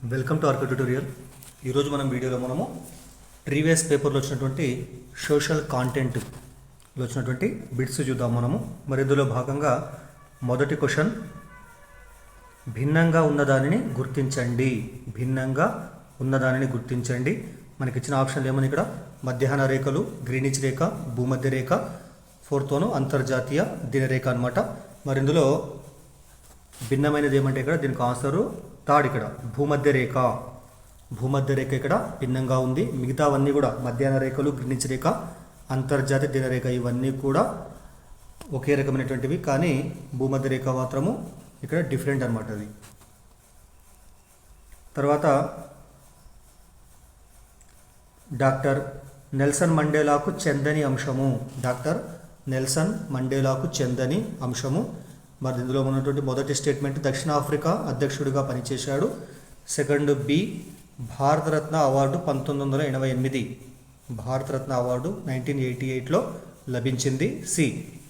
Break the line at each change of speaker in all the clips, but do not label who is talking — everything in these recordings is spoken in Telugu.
Welcome to RK tutorial. ఈరోజు మనం వీడియోలో మనము ప్రీవియస్ పేపర్లో వచ్చినటువంటి సోషల్ కాంటెంట్లో వచ్చినటువంటి బిట్స్ చూద్దాం మనము. మరి ఇందులో భాగంగా మొదటి క్వశ్చన్, భిన్నంగా ఉన్నదానిని గుర్తించండి. భిన్నంగా ఉన్నదానిని గుర్తించండి. మనకి ఇచ్చిన ఆప్షన్లు ఏమని ఇక్కడ మధ్యాహ్న రేఖలు, గ్రీనిచ్ రేఖ, భూమధ్య రేఖ, ఫోర్త్ వన్ అంతర్జాతీయ దినరేఖ అనమాట. మరి ఇందులో భిన్నమైనది ఏమంటే ఇక్కడ దీనికి ఆన్సరు థర్డ్, ఇక్కడ భూమధ్య రేఖ. భూమధ్య రేఖ ఇక్కడ భిన్నంగా ఉంది. మిగతావన్నీ కూడా మధ్యాహ్న రేఖలు, గ్రీనిచ్ రేఖ, అంతర్జాతీయ దినరేఖ ఇవన్నీ కూడా ఒకే రకమైనటువంటివి, కానీ భూమధ్య రేఖ మాత్రము ఇక్కడ డిఫరెంట్ అనమాట. అది తర్వాత డాక్టర్ నెల్సన్ మండేలాకు చెందని అంశము. డాక్టర్ నెల్సన్ మండేలాకు చెందని అంశము. మరి ఇందులో ఉన్నటువంటి మొదటి స్టేట్మెంట్, దక్షిణాఫ్రికా అధ్యక్షుడిగా పనిచేశాడు. Second B, Bharat Ratna award 1988, Bharat Ratna award 1988లో లభించింది. సి,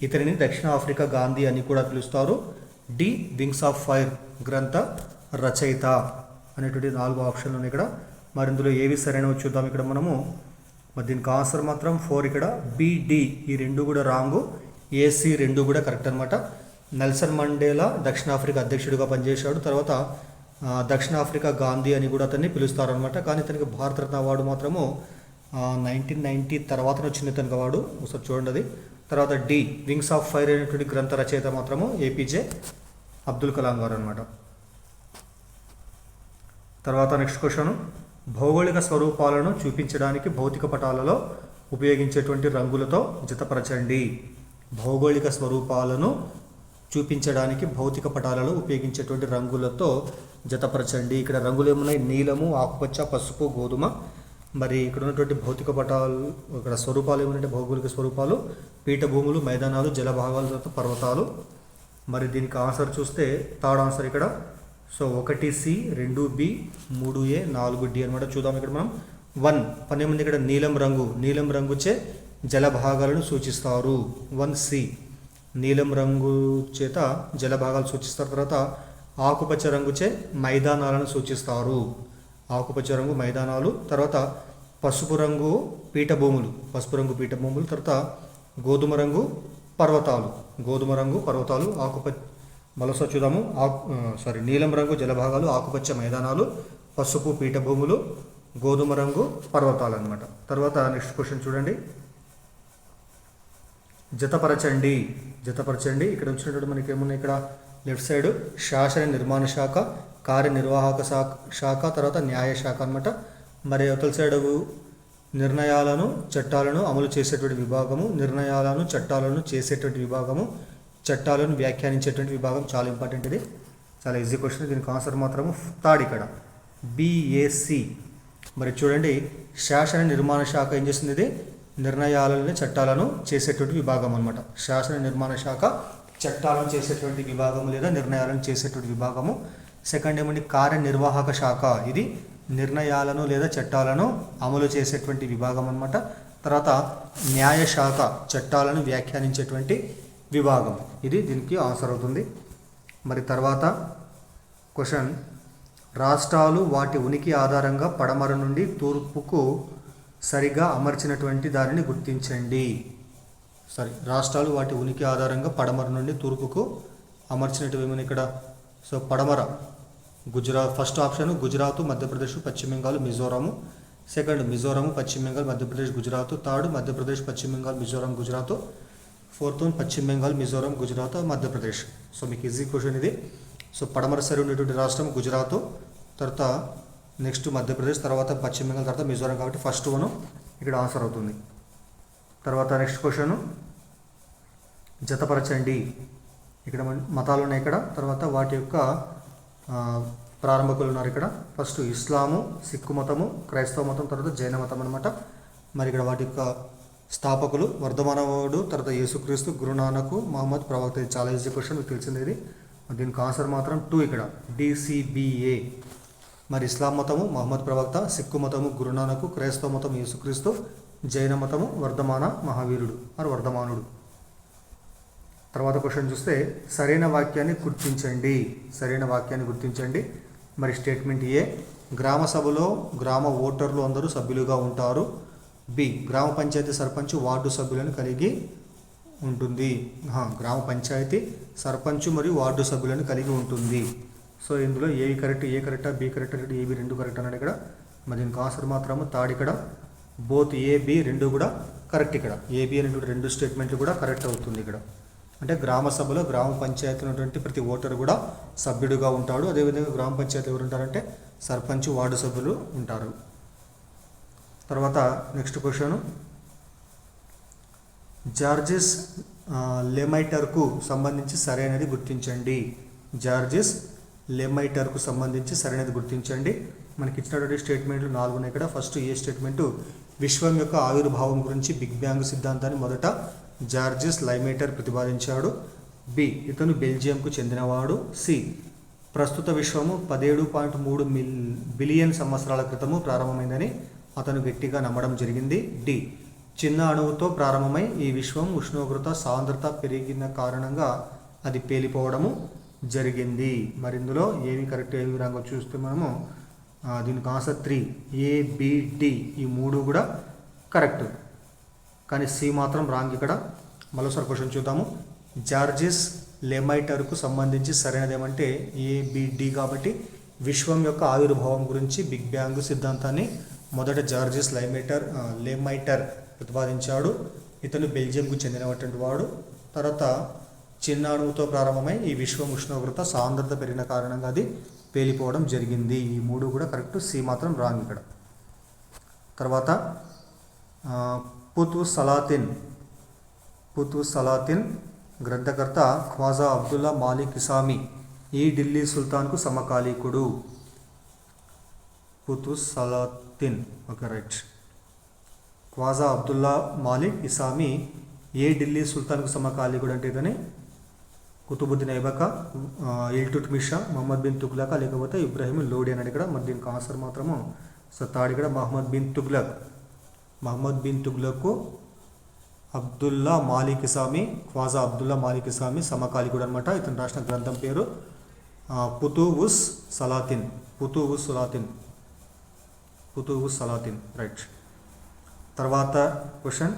ఇతనిని దక్షిణాఫ్రికా గాంధీ అని కూడా పిలుస్తారు. డి, వింగ్స్ ఆఫ్ ఫైర్ గ్రంథ రచయిత అనేటువంటి 4 ఆప్షన్లు ఉన్నాయి ఇక్కడ. మరి ఇందులో ఏవి సరైనవి చూద్దాం ఇక్కడ మనము. మరి దీనికి ఆన్సర్ మాత్రం 4, ఇక్కడ బిడి ఈ రెండు కూడా రాంగు, ఏసీ రెండు కూడా కరెక్ట్ అనమాట. నెల్సన్ మండేలా దక్షిణాఫ్రికా అధ్యక్షుడిగా పనిచేశాడు. తర్వాత దక్షిణాఫ్రికా గాంధీ అని కూడా అతన్ని పిలుస్తారనమాట. కానీ ఇతనికి భారతరత్న అవార్డు మాత్రము 1990 తర్వాతనే వచ్చింది ఇతనికి అవార్డు. ఒకసారి చూడండి అది. తర్వాత డి, వింగ్స్ ఆఫ్ ఫైర్ అనేటువంటి గ్రంథ రచయిత మాత్రము ఏపీజే అబ్దుల్ కలాం గారు అనమాట. తర్వాత నెక్స్ట్ క్వశ్చన్, భౌగోళిక స్వరూపాలను చూపించడానికి భౌతిక పటాలలో ఉపయోగించేటువంటి రంగులతో జతపరచండి. భౌగోళిక స్వరూపాలను చూపించడానికి భౌతిక పటాలలో ఉపయోగించేటువంటి రంగులతో జతపరచండి. ఇక్కడ రంగులు ఏమున్నాయి? నీలము, ఆకుపచ్చ, పసుపు, గోధుమ. మరి ఇక్కడ ఉన్నటువంటి భౌతిక పటాలు, ఇక్కడ స్వరూపాలు ఏమంటే భౌగోళిక స్వరూపాలు పీఠభూములు, మైదానాలు, జలభాగాలు, తర్వాత పర్వతాలు. మరి దీనికి ఆన్సర్ చూస్తే థర్డ్ ఆన్సర్ ఇక్కడ. సో 1 సి, 2 బి, 3 ఏ, 4 డి అనమాట. చూద్దాం ఇక్కడ మనం. 1 పనేముంది ఇక్కడ? నీలం రంగు. నీలం రంగుచే జలభాగాలను సూచిస్తారు. 1 సి, నీలం రంగు చేత జలభాగాలు సూచిస్తారు. తర్వాత ఆకుపచ్చ రంగుచే మైదానాలను సూచిస్తారు. ఆకుపచ్చ రంగు మైదానాలు. తర్వాత పసుపు రంగు పీఠభూములు, పసుపు రంగు పీఠభూములు. తర్వాత గోధుమ రంగు పర్వతాలు, గోధుమ రంగు పర్వతాలు. మరోసారి చూద్దాము. నీలం రంగు జలభాగాలు, ఆకుపచ్చ మైదానాలు, పసుపు పీఠభూములు, గోధుమ రంగు పర్వతాలు అనమాట. తర్వాత నెక్స్ట్ క్వశ్చన్ చూడండి, జతపరచండి. జతపరచండి ఇక్కడ వచ్చినటువంటి మనకి ఏమున్నాయి? ఇక్కడ లెఫ్ట్ సైడ్ శాసన నిర్మాణ శాఖ, కార్యనిర్వాహక శాఖ, తర్వాత న్యాయ శాఖ అనమాట. మరి అవతల సైడ్ నిర్ణయాలను, చట్టాలను అమలు చేసేటువంటి విభాగము, నిర్ణయాలను, చట్టాలను చేసేటువంటి విభాగము, చట్టాలను వ్యాఖ్యానించేటువంటి విభాగం. చాలా ఇంపార్టెంట్ ఇది, చాలా ఈజీ క్వశ్చన్. దీనికి ఆన్సర్ మాత్రము థర్డ్, ఇక్కడ బిఏసి. మరి చూడండి, శాసన నిర్మాణ శాఖ ఏం చేస్తుంది? ఇది నిర్ణయాలను, చట్టాలను చేసేటువంటి విభాగం అనమాట. శాసన నిర్మాణ శాఖ చట్టాలను చేసేటువంటి విభాగము లేదా నిర్ణయాలను చేసేటువంటి విభాగము. సెకండ్ ఏమండి? కార్యనిర్వాహక శాఖ, ఇది నిర్ణయాలను లేదా చట్టాలను అమలు చేసేటువంటి విభాగం అనమాట. తర్వాత న్యాయ శాఖ చట్టాలను వ్యాఖ్యానించేటువంటి విభాగం. ఇది దీనికి ఆన్సర్ అవుతుంది. మరి తర్వాత క్వశ్చన్, రాష్ట్రాలు వాటి ఉనికి ఆధారంగా పడమర నుండి తూర్పుకు సరిగా అమర్చినటువంటి దానిని గుర్తించండి. రాష్ట్రాలు వాటి ఉనికి ఆధారంగా పడమర నుండి తూర్పుకు అమర్చినటువంటి ఏమైనా ఇక్కడ? సో పడమర గుజరాత్, ఫస్ట్ ఆప్షన్ గుజరాత్, మధ్యప్రదేశ్, పశ్చిమ బెంగాల్, మిజోరాము. సెకండ్ మిజోరాము, పశ్చిమ బెంగాల్, మధ్యప్రదేశ్, గుజరాత్. థర్డ్ మధ్యప్రదేశ్, పశ్చిమ బెంగాల్, మిజోరాం, గుజరాత్. ఫోర్త్ పశ్చిమ బెంగాల్, మిజోరాం, గుజరాత్, మధ్యప్రదేశ్. సో మీకు ఈజీ క్వశ్చన్ ఇది. సో పడమర సరి ఉండేటువంటి రాష్ట్రం గుజరాత్, తర్వాత నెక్స్ట్ మధ్యప్రదేశ్, తర్వాత పశ్చిమ బెంగాల్, తర్వాత మిజోరాం. కాబట్టి ఫస్ట్ వన్ ఇక్కడ ఆన్సర్ అవుతుంది. తర్వాత నెక్స్ట్ క్వశ్చన్, జతపరచండి. ఇక్కడ మతాలు ఉన్నాయి ఇక్కడ, తర్వాత వాటి యొక్క ప్రారంభకులు ఉన్నారు ఇక్కడ. ఫస్ట్ ఇస్లాము, సిక్కు మతము, క్రైస్తవ మతం, తర్వాత జైన మతం అనమాట. మరి ఇక్కడ వాటి యొక్క స్థాపకులు వర్ధమానవుడు, తర్వాత యేసుక్రీస్తు, గురునానక్, మహమ్మద్ ప్రవక్త. ఇది చాలా ఈజీ క్వశ్చన్, మీకు తెలిసింది ఇది. దీనికి ఆన్సర్ మాత్రం 2, ఇక్కడ డిసిబిఏ. మరి ఇస్లాం మతము మహమ్మద్ ప్రవక్త, సిక్కు మతము గురునానక్, క్రైస్తవ మతం యేసుక్రీస్తు, జైన మతము వర్ధమాన మహావీరుడు మరి వర్ధమానుడు. తర్వాత క్వశ్చన్ చూస్తే, సరైన వాక్యాన్ని గుర్తించండి. సరైన వాక్యాన్ని గుర్తించండి. మరి స్టేట్మెంట్ ఏ, గ్రామ సభలో గ్రామ ఓటర్లు అందరూ సభ్యులుగా ఉంటారు. బి, గ్రామ పంచాయతీ సర్పంచ్ వార్డు సభ్యులను కలిగి ఉంటుంది. గ్రామ పంచాయతీ సర్పంచ్ మరియు వార్డు సభ్యులను కలిగి ఉంటుంది. సో ఇందులో ఏ కరెక్ట్, ఏ కరెక్టా, బి కరెక్ట్, ఏబి రెండు కరెక్ట్ అన్నాడు ఇక్కడ. మరి దీనికి ఆన్సర్ మాత్రము థర్డ్ ఇక్కడ. బోత్ ఏ బి రెండు కూడా కరెక్ట్ ఇక్కడ. ఏబి అనేటువంటి రెండు స్టేట్మెంట్లు కూడా కరెక్ట్ అవుతుంది ఇక్కడ. అంటే గ్రామ సభలో గ్రామ పంచాయతీ ఉన్నటువంటి ప్రతి ఓటరు కూడా సభ్యుడిగా ఉంటాడు. అదేవిధంగా గ్రామ పంచాయతీ ఎవరు ఉంటారంటే సర్పంచ్ వార్డు సభ్యులు ఉంటారు. తర్వాత నెక్స్ట్ క్వశ్చన్, జార్జెస్ లెమైటర్కు సంబంధించి సరైనది గుర్తించండి. జార్జెస్ లెమైటర్కు సంబంధించి సరైనది గుర్తించండి. మనకి ఇచ్చినటువంటి స్టేట్మెంట్లు 4 ఉన్నాయి ఇక్కడ. ఫస్ట్ ఏ స్టేట్మెంటు, విశ్వం యొక్క ఆవిర్భావం గురించి బిగ్ బ్యాంగ్ సిద్ధాంతాన్ని మొదట జార్జెస్ లెమైటర్ ప్రతిపాదించాడు. బి, ఇతను బెల్జియంకు చెందినవాడు. సి, ప్రస్తుత విశ్వము 17.3 బిలియన్ సంవత్సరాల క్రితము ప్రారంభమైందని అతను గట్టిగా నమ్మడం జరిగింది. డి, చిన్న అణువుతో ప్రారంభమై ఈ విశ్వం ఉష్ణోగ్రత సాంద్రత పెరిగిన కారణంగా అది పేలిపోవడము జరిగింది. మరి ఇందులో ఏవి కరెక్ట్, ఏవి రాంగో చూస్తే మనము దీనికి ఆన్సర్ 3 ఏ, బి, డి ఈ 3 కూడా కరెక్ట్. కానీ సి మాత్రం రాంగ్ ఇక్కడ. మరోసారి క్వశ్చన్ చూద్దాము. జార్జెస్ లెమైటర్కు సంబంధించి సరైనది ఏమంటే ఏ, బి, డి కాబట్టి విశ్వం యొక్క ఆవిర్భావం గురించి బిగ్ బ్యాంగ్ సిద్ధాంతాన్ని మొదట జార్జెస్ లెమైటర్ ప్రతిపాదించాడు. ఇతను బెల్జియంకు చెందినటువంటి వాడు. తర్వాత చిన్న అణువుతో ప్రారంభమై ఈ విశ్వం ఉష్ణోగ్రత సాంద్రత పెరిగిన కారణంగా అది పేలిపోవడం జరిగింది. ఈ 3 కూడా కరెక్ట్. సి మాత్రం రాంగ్ ఇక్కడ. తర్వాత పుతు సలాతిన్ గ్రంథకర్త ఖ్వాజా అబ్దుల్లా మాలిక్ ఇసామి ఈ ఢిల్లీ సుల్తాన్కు సమకాలీకుడు. Futuh Salatin, okay right. ఖ్వాజా అబ్దుల్లా మాలిక్ ఇసామి ఏ ఢిల్లీ సుల్తాన్కు సమకాలీకుడు అంటే ఇతని కుతుబుద్దీన్ ఐబక, ఇల్టుట్మిషా, మహమ్మద్ బిన్ తుగ్లక్ లేకపోతే ఇబ్రాహిం లోడి అన్నాడు ఇక్కడ. మరి దీనికి ఆన్సర్ మాత్రము సో థర్డ్ ఇక్కడ మహమ్మద్ బిన్ తుగ్లక్ అబ్దుల్లా మాలిక్ ఇసామి, ఖ్వాజా అబ్దుల్లా మాలిక్ ఇసామి సమకాలీకుడు అనమాట. ఇతను రాసిన గ్రంథం పేరు ఫుతూహుస్ సలాతిన్ రైట్. తర్వాత question,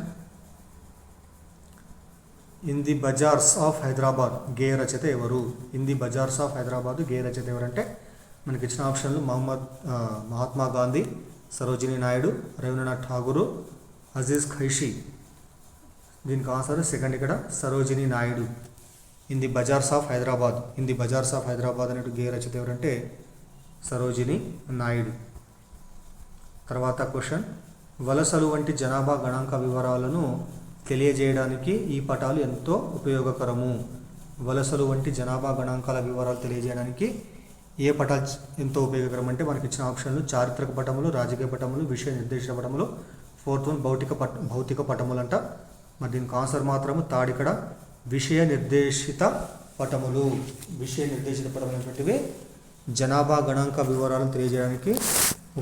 in the bazaars of Hyderabad గేయ రచయిత ఎవరు? In the bazaars of Hyderabad గేయ రచయిత ఎవరంటే మనకి ఇచ్చిన ఆప్షన్లు మహాత్మా గాంధీ, సరోజినీ నాయుడు, రవీంద్రనాథ్ ఠాగూరు, అజీజ్ ఖైషీ. దీనికి ఆన్సర్ సెకండ్ ఇక్కడ Sarojini Naidu. In the bazaars of Hyderabad అనేటు గేయ రచయిత ఎవరంటే సరోజినీ నాయుడు. తర్వాత క్వశ్చన్, వలసలు వంటి జనాభా గణాంక వివరాలను తెలియజేయడానికి ఈ పటాలు ఎంతో ఉపయోగకరము. వలసలు వంటి జనాభా గణాంకాల వివరాలు తెలియజేయడానికి ఏ పటాలు ఎంతో ఉపయోగకరం అంటే మనకి ఇచ్చిన ఆప్షన్లు చారిత్రక పటములు, రాజకీయ పటములు, విషయ నిర్దేశిత పటములు, 4th వన్ భౌతిక పటములు అంట. మరి దీనికి ఆన్సర్ మాత్రము థర్డ్ ఇక్కడ విషయ నిర్దేశిత పటములు అనేటువంటివి జనాభా గణాంక వివరాలను తెలియజేయడానికి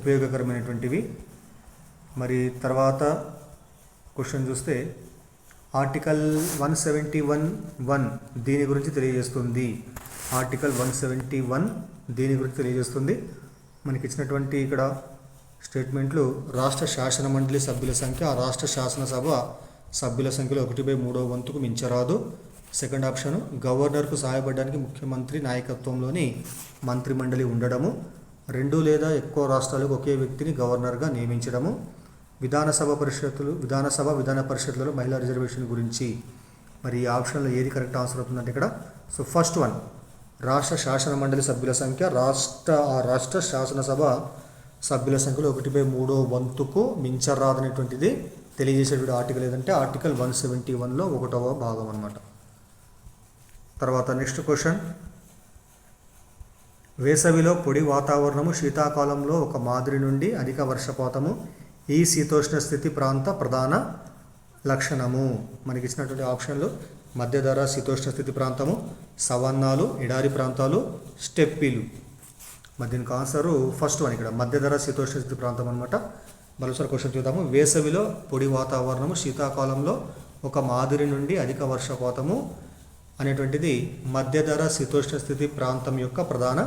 ఉపయోగకరమైనటువంటివి. మరి తర్వాత క్వశ్చన్ చూస్తే ఆర్టికల్ 171(1) దీని గురించి తెలియజేస్తుంది. ఆర్టికల్ 171 దీని గురించి తెలియజేస్తుంది. మనకి ఇచ్చినటువంటి ఇక్కడ స్టేట్మెంట్లు, రాష్ట్ర శాసన మండలి సభ్యుల సంఖ్య ఆ రాష్ట్ర శాసనసభ సభ్యుల సంఖ్యలో 1/3 వంతుకు మించరాదు. సెకండ్ ఆప్షన్, గవర్నర్కు సహాయపడడానికి ముఖ్యమంత్రి నాయకత్వంలోని మంత్రిమండలి ఉండడము. 2 లేదా ఎక్కువ రాష్ట్రాలకు ఒకే వ్యక్తిని గవర్నర్గా నియమించడము. విధాన పరిషత్లలో మహిళా రిజర్వేషన్ గురించి. మరి ఈ ఆప్షన్లో ఏది కరెక్ట్ ఆన్సర్ అవుతుందంటే ఇక్కడ సో ఫస్ట్ వన్, రాష్ట్ర శాసన మండలి సభ్యుల సంఖ్య రాష్ట్ర శాసనసభ సభ్యుల సంఖ్యలో 1/3 వంతుకు మించరాదనేటువంటిది తెలియజేసేటువంటి ఆర్టికల్ ఏదంటే ఆర్టికల్ 171లో 1వ భాగం అన్నమాట. తర్వాత నెక్స్ట్ క్వశ్చన్, వేసవిలో పొడి వాతావరణము, శీతాకాలంలో ఒక మాదిరి నుండి అధిక వర్షపాతము ఈ శీతోష్ణ స్థితి ప్రాంత ప్రధాన లక్షణము. మనకి ఇచ్చినటువంటి ఆప్షన్లు మధ్యధర శీతోష్ణ స్థితి ప్రాంతము, సవన్నాలు, ఎడారి ప్రాంతాలు, స్టెప్పీలు. మరి దీనికి ఆన్సరు ఫస్ట్ వన్ ఇక్కడ మధ్యధర శీతోష్ణ స్థితి ప్రాంతం అనమాట. మరోసారి క్వశ్చన్ చూద్దాము. వేసవిలో పొడి వాతావరణము, శీతాకాలంలో ఒక మాదిరి నుండి అధిక వర్షపాతము అనేటువంటిది మధ్యధర శీతోష్ణ స్థితి ప్రాంతం యొక్క ప్రధాన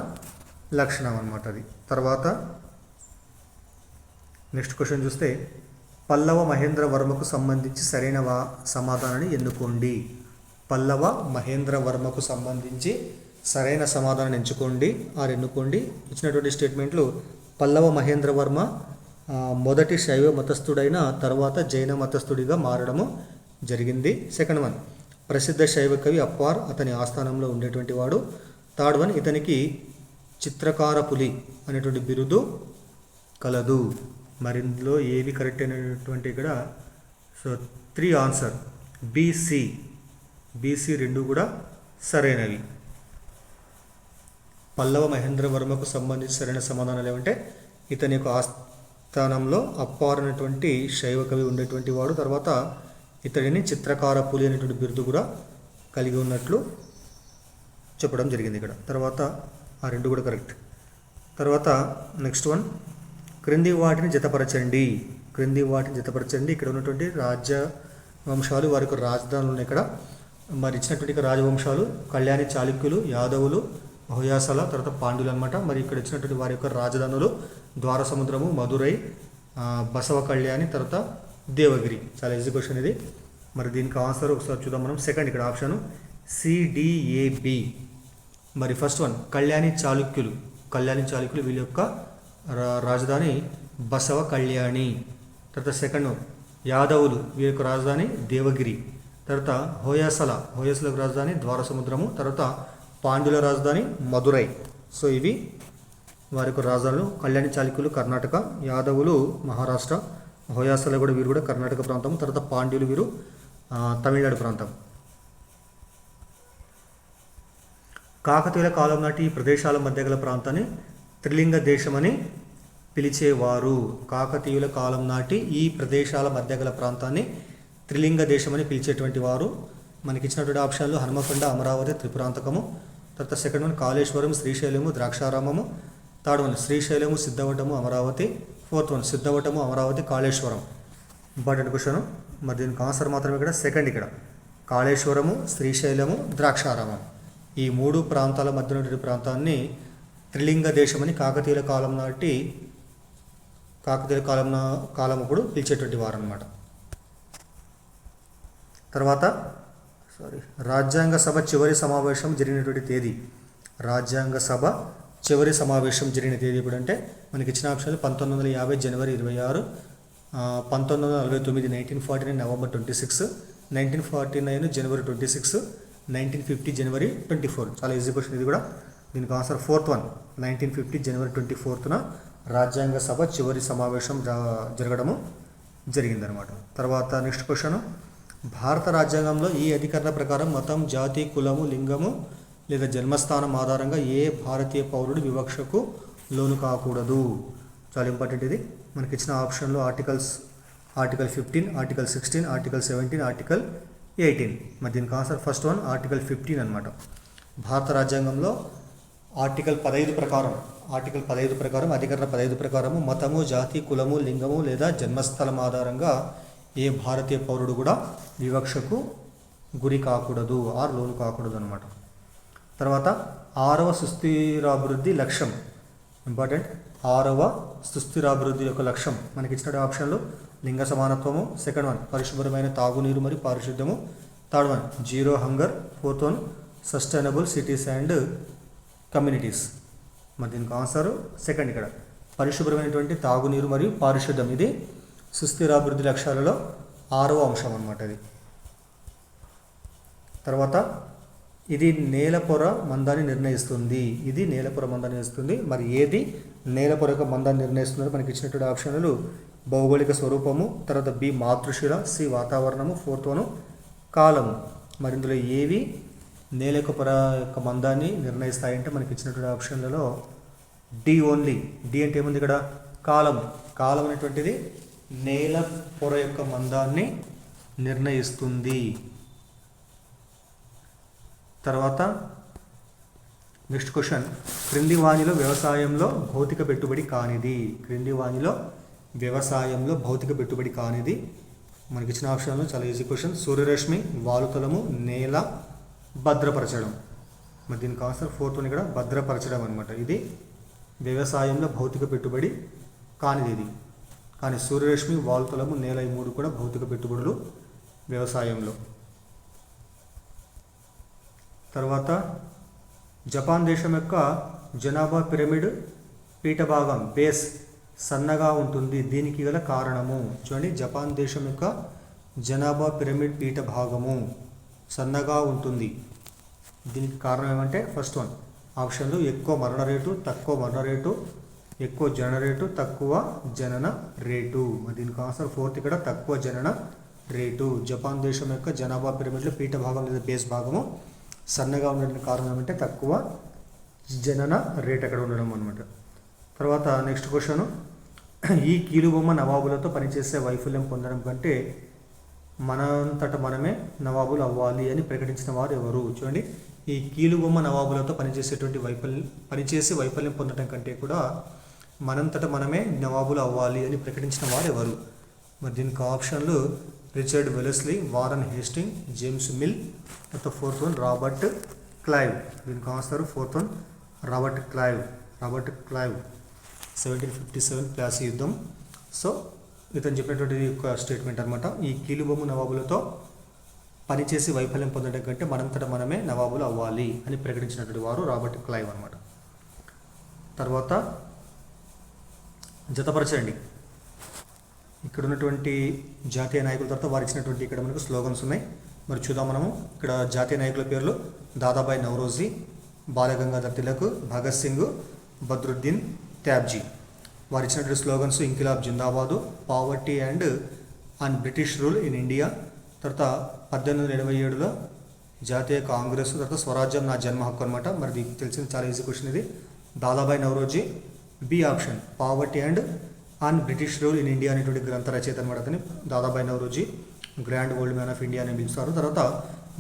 లక్షణం అనమాట అది. తర్వాత నెక్స్ట్ క్వశ్చన్ చూస్తే పల్లవ మహేంద్ర వర్మకు సంబంధించి సరైన సమాధానాన్ని ఎన్నుకోండి. పల్లవ మహేంద్ర వర్మకు సంబంధించి సరైన సమాధానాన్ని ఎంచుకోండి ఆర్ ఎన్నుకోండి. ఇచ్చినటువంటి స్టేట్మెంట్లు పల్లవ మహేంద్ర వర్మ మొదటి శైవ మతస్థుడైన తర్వాత జైన మతస్థుడిగా మారడము జరిగింది. సెకండ్ వన్, ప్రసిద్ధ శైవ కవి అప్పార్ అతని ఆస్థానంలో ఉండేటువంటి వాడు. థర్డ్ వన్, ఇతనికి చిత్రకార పులి అనేటువంటి బిరుదు కలదు. మరి ఇందులో ఏవి కరెక్ట్ అయినటువంటి ఇక్కడ సో 3 ఆన్సర్ బీసీ రెండు కూడా సరైనవి. పల్లవ మహేంద్ర వర్మకు సంబంధించి సరైన సమాధానాలు ఏమంటే ఇతని యొక్క ఆస్థానంలో అప్పార్ అనేటువంటి శైవ కవి ఉండేటువంటి వాడు. తర్వాత ఇతడిని చిత్రకార పులి అనేటువంటి బిరుదు కూడా కలిగి ఉన్నట్లు చెప్పడం జరిగింది ఇక్కడ. తర్వాత ఆ రెండు కూడా కరెక్ట్. తర్వాత నెక్స్ట్ వన్, క్రింది వాటిని జతపరచండి. ఇక్కడ ఉన్నటువంటి రాజవంశాలు వారి యొక్క రాజధానులు ఉన్నాయి ఇక్కడ. మరి ఇచ్చినటువంటి రాజవంశాలు కళ్యాణి, చాళుక్యులు, యాదవులు, హోయాసల, తర్వాత పాండ్యులు అనమాట. మరి ఇక్కడ ఇచ్చినటువంటి వారి యొక్క రాజధానులు ద్వారసముద్రము, మధురై, బసవ కళ్యాణి, తర్వాత దేవగిరి. చాలా ఈజీ క్వశ్చన్ ఇది. మరి దీనికి ఆన్సర్ ఒకసారి చూద్దాం మనం. సెకండ్ ఇక్కడ ఆప్షన్ సిడిఏబి. మరి ఫస్ట్ వన్ కళ్యాణి చాళుక్యులు వీళ్ళ యొక్క రాజధాని బసవ కళ్యాణి. తర్వాత సెకండ్ యాదవులు వీరి యొక్క రాజధాని దేవగిరి. తర్వాత హోయసలకు రాజధాని ద్వారసముద్రము. తర్వాత పాండ్యుల రాజధాని మధురై. సో ఇవి వారి యొక్క రాజధానులు. కళ్యాణి చాళుక్యులు కర్ణాటక, యాదవులు మహారాష్ట్ర, హోయాసల కూడా వీరు కూడా కర్ణాటక ప్రాంతం. తర్వాత పాండ్యులు వీరు తమిళనాడు ప్రాంతం. కాకతీయుల కాలం నాటి ఈ ప్రదేశాల మధ్య గల ప్రాంతాన్ని త్రిలింగ దేశమని పిలిచేవారు. కాకతీయుల కాలం నాటి ఈ ప్రదేశాల మధ్య గల ప్రాంతాన్ని త్రిలింగ దేశమని పిలిచేటువంటి వారు. మనకి ఇచ్చినటువంటి ఆప్షన్లు హనుమకొండ, అమరావతి, త్రిపురాంతకము. తర్వాత సెకండ్ వన్ కాళేశ్వరం, శ్రీశైలము, ద్రాక్షారామము. థర్డ్ వన్ శ్రీశైలము, సిద్ధవటము, అమరావతి. ఫోర్త్ వన్ సిద్ధవటము, అమరావతి, కాళేశ్వరం. Important question. మరి దీనికి ఆన్సర్ మాత్రం ఇక్కడ సెకండ్. ఇక్కడ కాళేశ్వరము, శ్రీశైలము, ద్రాక్షారామం ఈ 3 ప్రాంతాల మధ్య ఉన్నటువంటి ప్రాంతాన్ని త్రిలింగ దేశమని కాకతీయుల కాలం అప్పుడు పిలిచేటువంటి వారు అన్నమాట. తర్వాత రాజ్యాంగ సభ చివరి సమావేశం జరిగినటువంటి తేదీ. రాజ్యాంగ సభ చివరి సమావేశం జరిగిన తేదీ ఎప్పుడు అంటే మనకి ఇచ్చిన ఆప్షన్లు 1950 జనవరి 26, 1949 1949 నవంబర్ 26, 1949 జనవరి 26, 1950 జనవరి 24. చాలా ఈజీ క్వశ్చన్ ఇది కూడా. దీనికి ఆన్సర్ ఫోర్త్ వన్ 1950 జనవరి 24న రాజ్యాంగ సభ చివరి సమావేశం జరగడము జరిగిందనమాట. తర్వాత నెక్స్ట్ క్వశ్చన్, భారత రాజ్యాంగంలో ఈ అధికరణ ప్రకారం మతం, జాతి, కులము, లింగము లేదా జన్మస్థానం ఆధారంగా ఏ భారతీయ పౌరుడు వివక్షకు లోను కాకూడదు. చాలా ఇంపార్టెంట్ ఇది. మనకి ఇచ్చిన ఆప్షన్లో ఆర్టికల్ 15, ఆర్టికల్ 16, ఆర్టికల్ 17, ఆర్టికల్ 18. మరి దీనికి ఆన్సర్ ఫస్ట్ వన్ ఆర్టికల్ 15 అనమాట. భారత రాజ్యాంగంలో ఆర్టికల్ 15 ప్రకారం అధికరణ 15 ప్రకారము మతము, జాతి, కులము, లింగము లేదా జన్మస్థలం ఆధారంగా ఏ భారతీయ పౌరుడు కూడా వివక్షకు గురి కాకూడదు ఆర్ లోను కాకూడదు అనమాట. తర్వాత 6వ సుస్థిరాభివృద్ధి లక్ష్యం. ఇంపార్టెంట్. 6వ సుస్థిరాభివృద్ధి యొక్క లక్ష్యం మనకి ఇచ్చిన ఆప్షన్లు లింగ సమానత్వము. సెకండ్ వన్ పరిశుభ్రమైన తాగునీరు మరియు పారిశుద్ధ్యము. Third one zero hunger. Fourth one sustainable cities and communities. మరి దీనికి ఆన్సర్ సెకండ్. ఇక్కడ పరిశుభ్రమైనటువంటి తాగునీరు మరియు పారిశుద్ధ్యం ఇది సుస్థిరాభివృద్ధి లక్ష్యాలలో 6వ అంశం అన్నమాట ఇది. తర్వాత ఇది నేలపొర మందాన్ని నిర్ణయిస్తుంది. మరి ఏది నేలపొర యొక్క మందాన్ని నిర్ణయిస్తుందో మనకి ఇచ్చినటువంటి ఆప్షన్లు భౌగోళిక స్వరూపము, తర్వాత బి మాతృశిల, సి వాతావరణము, ఫోర్త్ వన్ కాలము. మరి ఇందులో ఏవి నేల పొర యొక్క మందాన్ని నిర్ణయిస్తాయంటే మనకి ఇచ్చినటువంటి ఆప్షన్లలో డి ఓన్లీ. డి అంటే ఏముంది ఇక్కడ కాలం అనేటువంటిది నేల పొర యొక్క మందాన్ని నిర్ణయిస్తుంది. తర్వాత నెక్స్ట్ క్వశ్చన్, క్రింది వానిలో వ్యవసాయంలో భౌతిక పెట్టుబడి కానిది. మనకి ఇచ్చిన ఆప్షన్లో చాలా ఈజీ క్వశ్చన్. సూర్యరశ్మి, వాలుతలము, నేల, భద్రపరచడం. మరి దీనికి ఆన్సర్ ఫోర్త్ వన్ ఇక్కడ భద్రపరచడం అనమాట. ఇది వ్యవసాయంలో భౌతిక పెట్టుబడి కానిది ఇది. కానీ సూర్యరశ్మి, వాల్తలము, నేల ఈ మూడు కూడా భౌతిక పెట్టుబడులు వ్యవసాయంలో. తర్వాత జపాన్ దేశం యొక్క జనాభా పిరమిడ్ పీఠ భాగం బేస్ సన్నగా ఉంటుంది. దీనికి గల కారణము చూడండి. జపాన్ దేశం యొక్క జనాభా పిరమిడ్ పీఠ భాగము సన్నగా ఉంటుంది. దీనికి కారణం ఏమంటే ఫస్ట్ వన్ ఆప్షన్లు ఎక్కువ మరణ రేటు, తక్కువ మరణ రేటు, ఎక్కువ జనన రేటు, తక్కువ జనన రేటు. మరి దీనికి ఆన్సర్ ఫోర్త్ ఇక్కడ తక్కువ జనన రేటు. జపాన్ దేశం యొక్క జనాభా పిరమిడ్లో పీఠ భాగం లేదా బేస్ భాగము సన్నగా ఉండడానికి కారణం ఏమంటే తక్కువ జనన రేట్ అక్కడ ఉండడం అనమాట. తర్వాత నెక్స్ట్ క్వశ్చన్, ఈ కీలుబొమ్మ నవాబులతో పనిచేసే వైఫల్యం పొందడం కంటే మనంతట మనమే నవాబులు అవ్వాలి అని ప్రకటించిన వారు ఎవరు? చూడండి, ఈ కీలుబొమ్మ నవాబులతో పనిచేసి వైఫల్యం పొందడం కంటే కూడా మనంతట మనమే నవాబులు అవ్వాలి అని ప్రకటించిన వారు ఎవరు? మరి దీనికి ఆప్షన్లు Richard Wellesley, Warren Hasting, James Mill, తర్వాత ఫోర్త్ వన్ రాబర్ట్ క్లైవ్. దీనికి answer fourth one Robert Clive. 1757 Plassey యుద్ధం. సో ఇతను చెప్పినటువంటి ఒక స్టేట్మెంట్ అనమాట. ఈ కీలుబొమ్మ నవాబులతో పనిచేసి వైఫల్యం పొందడం కంటే మనంతట మనమే నవాబులు అవ్వాలి అని ప్రకటించినటువంటి వారు రాబర్ట్ క్లైవ్ అనమాట. తర్వాత జతపరచండి. ఇక్కడ ఉన్నటువంటి జాతీయ నాయకుల తర్వాత వారు ఇచ్చినటువంటి ఇక్కడ మనకు స్లోగన్స్ ఉన్నాయి. మరి చూద్దాం మనము. ఇక్కడ జాతీయ నాయకుల పేర్లు దాదాబాయి నౌరోజీ, బాలగంగాధర్ తిలక్, భగత్ సింగ్, బద్రుద్దీన్ ట్యాబ్జీ. వారు ఇచ్చినటువంటి slogans Inquilab Zindabad, poverty and British rule in India, తర్వాత 1887లో జాతీయ కాంగ్రెస్, తర్వాత స్వరాజ్యం నా జన్మ హక్కు అనమాట. మరి మీకు తెలిసిన చాలా ఈజీ క్వశ్చన్ ఇది. Dadabhai Naoroji, B option poverty and British rule in India అనేటువంటి గ్రంథ రచయిత అనమాట. అతని Dadabhai Naoroji grand old man of India అని పిలుస్తారు. తర్వాత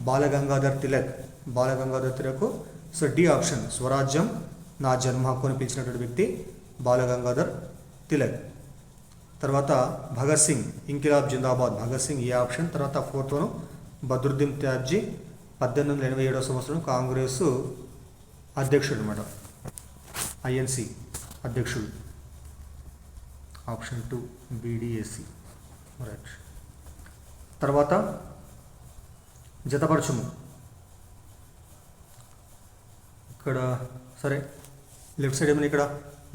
Balagangadhar Tilak. So D option స్వరాజ్యం నా జన్మ హక్కు అని పిలిచినటువంటి వ్యక్తి బాలగంగాధర్ తిలక్. తర్వాత భగత్ సింగ్ ఇంకిలాబ్ జిందాబాద్, భగత్ సింగ్, ఈ ఆప్షన్. తర్వాత ఫోర్త్ వన్ బద్రుద్దీన్ ట్యాబ్జీ 1887వ సంవత్సరం కాంగ్రెస్ అధ్యక్షుడు అనమాట, ఐఎన్సి అధ్యక్షుడు. ఆప్షన్ 2 బీడీఎస్సి. రైట్. తర్వాత జతపరచుము. ఇక్కడ సరే లెఫ్ట్ సైడ్ ఏమైనా ఇక్కడ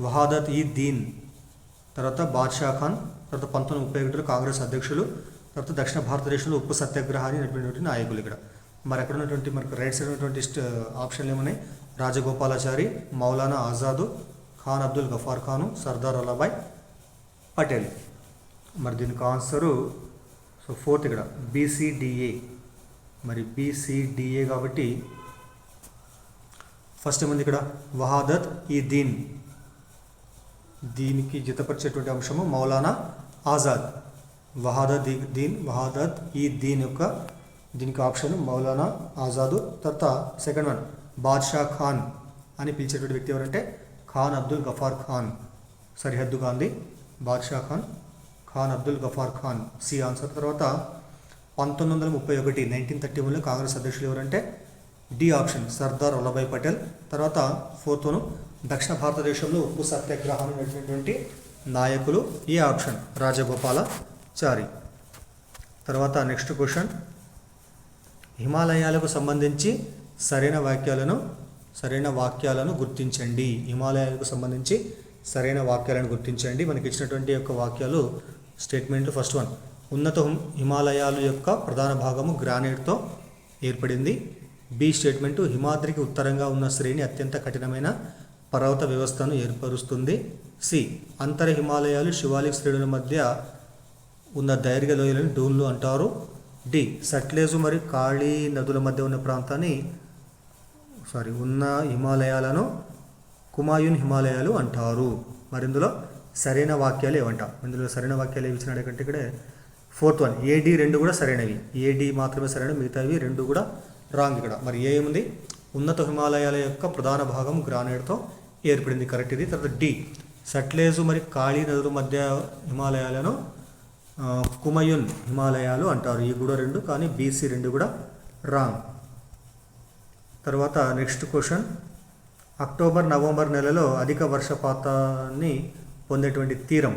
వహాదత్ ఈ దీన్, తర్వాత బాద్షా ఖాన్, తర్వాత 1931లో కాంగ్రెస్ అధ్యక్షులు, తర్వాత దక్షిణ భారతదేశంలో ఉప్పు సత్యాగ్రహాన్ని నడిపినటువంటి నాయకులు ఇక్కడ. మరి అక్కడ ఉన్నటువంటి మనకు రైట్ సైడ్ ఉన్నటువంటి ఆప్షన్లు ఏమున్నాయి? రాజగోపాలాచారి, మౌలానా ఆజాదు, ఖాన్ అబ్దుల్ గఫార్ ఖాను, సర్దార్ వల్లభాయ్ పటేల్. మరి దీనికి ఆన్సరు సో ఫోర్త్ ఇక్కడ బీసీడీఏ. మరి బీసీడీఏ కాబట్టి ఫస్ట్ ఏముంది ఇక్కడ వహాదత్ ఈ దీన్. దీనికి జతపరిచేటువంటి అంశము మౌలానా ఆజాద్. వహాదత్ ఈ దీన్ యొక్క దీనికి ఆప్షన్ మౌలానా ఆజాదు. తర్వాత సెకండ్ వన్ బాద్షా ఖాన్ అని పిలిచేటువంటి వ్యక్తి ఎవరంటే ఖాన్ అబ్దుల్ గఫార్ ఖాన్. సరిహద్దు గాంధీ, బాద్షా ఖాన్, ఖాన్ అబ్దుల్ గఫార్ ఖాన్, సి ఆన్సర్. తర్వాత 1931 1931లో కాంగ్రెస్ అధ్యక్షులు ఎవరంటే డి ఆప్షన్ సర్దార్ వల్లభాయ్ పటేల్. తర్వాత ఫోర్త్ వన్ దక్షిణ భారతదేశంలో ఉప్పు సత్యాగ్రహాన్ని నడిపినటువంటి నాయకులు, ఈ ఆప్షన్ రాజగోపాలాచారి. తర్వాత నెక్స్ట్ క్వశ్చన్, హిమాలయాలకు సంబంధించి సరైన వాక్యాలను గుర్తించండి. హిమాలయాలకు సంబంధించి సరైన వాక్యాలను గుర్తించండి. మనకి ఇచ్చినటువంటి యొక్క వాక్యాలు స్టేట్మెంట్లు. ఫస్ట్ వన్ ఉన్నత హిమాలయాలు యొక్క ప్రధాన భాగము గ్రానైట్తో ఏర్పడింది. బి స్టేట్మెంటు హిమాద్రికి ఉత్తరంగా ఉన్న శ్రేణి అత్యంత కఠినమైన పర్వత వ్యవస్థను ఏర్పరుస్తుంది. సి అంతర హిమాలయాలు శివాలిక్ శ్రేణుల మధ్య ఉన్న దైర్ఘ్య లోయలను డూన్లు అంటారు. డి సట్లేజు మరియు కాళీ నదుల మధ్య ఉన్న ప్రాంతాన్ని ఉన్న హిమాలయాలను కుమాయున్ హిమాలయాలు అంటారు. మరి ఇందులో సరైన వాక్యాలు ఏమంట? ఇందులో సరైన వాక్యాలు ఏవి ఇచ్చినాడు కంటే ఇక్కడ ఫోర్త్ వన్ ఏడి రెండు కూడా సరైనవి. ఏడి మాత్రమే సరైన, మిగతావి రెండు కూడా రాంగ్ ఇక్కడ. మరి ఏ ఏముంది? ఉన్నత హిమాలయాల యొక్క ప్రధాన భాగం గ్రానైట్తో ఏర్పడింది, కరెక్ట్ ఇది. తర్వాత డి సట్లేజు మరియు కాళీ నదుల మధ్య హిమాలయాలను కుమయున్ హిమాలయాలు అంటారు. ఈ కూడా రెండు, కానీ బీసీ రెండు కూడా రాంగ్. తర్వాత నెక్స్ట్ క్వశ్చన్, అక్టోబర్ నవంబర్ నెలలో అధిక వర్షపాతాన్ని పొందేటువంటి తీరం.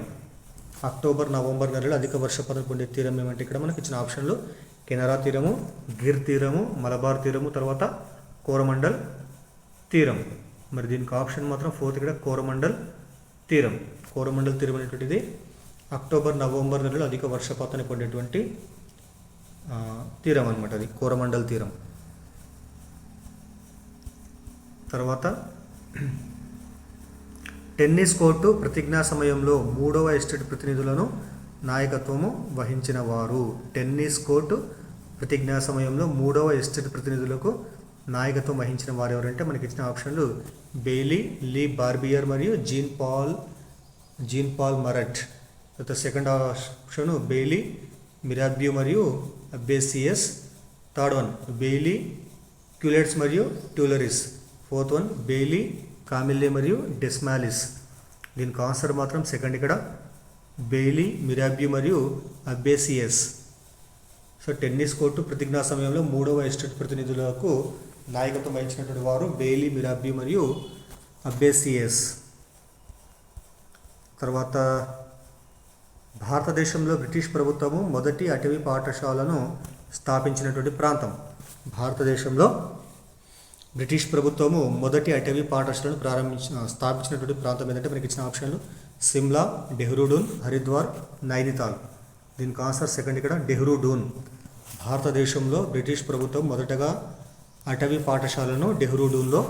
అక్టోబర్ నవంబర్ నెలలో అధిక వర్షపాతం పొందే తీరం ఏమంటే ఇక్కడ మనకి ఇచ్చిన ఆప్షన్లు కెనరా తీరము, గిర్ తీరము, మలబార్ తీరము, తర్వాత కోరమండల్ తీరం. మరి దీనికి ఆప్షన్ మాత్రం ఫోర్త్ ఇక్కడ కోరమండల్ తీరం. కోరమండల్ తీరం అనేటువంటిది అక్టోబర్ నవంబర్ నెలలో అధిక వర్షపాతాన్ని పొందేటువంటి తీరం అనమాట, అది కోరమండల్ తీరం. తర్వాత టెన్నిస్ కోర్టు ప్రతిజ్ఞా సమయంలో 3వ ఎస్టేట్ ప్రతినిధులను నాయకత్వము వహించిన వారు. టెన్నిస్ కోర్టు ప్రతిజ్ఞా సమయంలో 3వ ఎస్టేట్ ప్రతినిధులకు నాయకత్వం వహించిన వారు ఎవరంటే మనకి ఇచ్చిన ఆప్షన్లు బెయిలీ, లీ బార్బియర్ మరియు జీన్ పాల్ మరట్. తర్వాత సెకండ్ ఆప్షన్ బెయిలీ, మిరాబ్యూ మరియు అబ్బేసియస్. థర్డ్ వన్ బెయిలీ, క్యూలెట్స్ మరియు ట్యూలరిస్. ఫోర్త్ వన్ బెయిలీ, కామిల్లే మరియు డెస్మాలిస్. దీనికి ఆన్సర్ మాత్రం సెకండ్ ఇక్కడ బెయిలీ, మిరాబ్యూ మరియు అబ్బేసియస్. సో టెన్నిస్ కోర్టు ప్రతిజ్ఞా సమయంలో 3వ ఎస్టేట్ ప్రతినిధులకు నాయకత్వం వహించినటువంటి వారు బెయిలీ, మిరాబ్యూ మరియు అబ్బేసియస్. తర్వాత భారతదేశంలో బ్రిటిష్ ప్రభుత్వము మొదటి అటవీ పాఠశాలను స్థాపించినటువంటి ప్రాంతం. భారతదేశంలో బ్రిటిష్ ప్రభుత్వము మొదటి అటవీ పాఠశాలను స్థాపించినటువంటి ప్రాంతం ఏంటంటే మనకి ఇచ్చిన ఆప్షన్లు సిమ్లా, డెహ్రాడూన్, హరిద్వార్, నైనితాల్. దీనికి ఆన్సర్ సెకండ్ ఇక్కడ డెహ్రాడూన్. భారతదేశంలో బ్రిటిష్ ప్రభుత్వం మొదటగా అటవీ పాఠశాలను డెహ్రాడూన్లో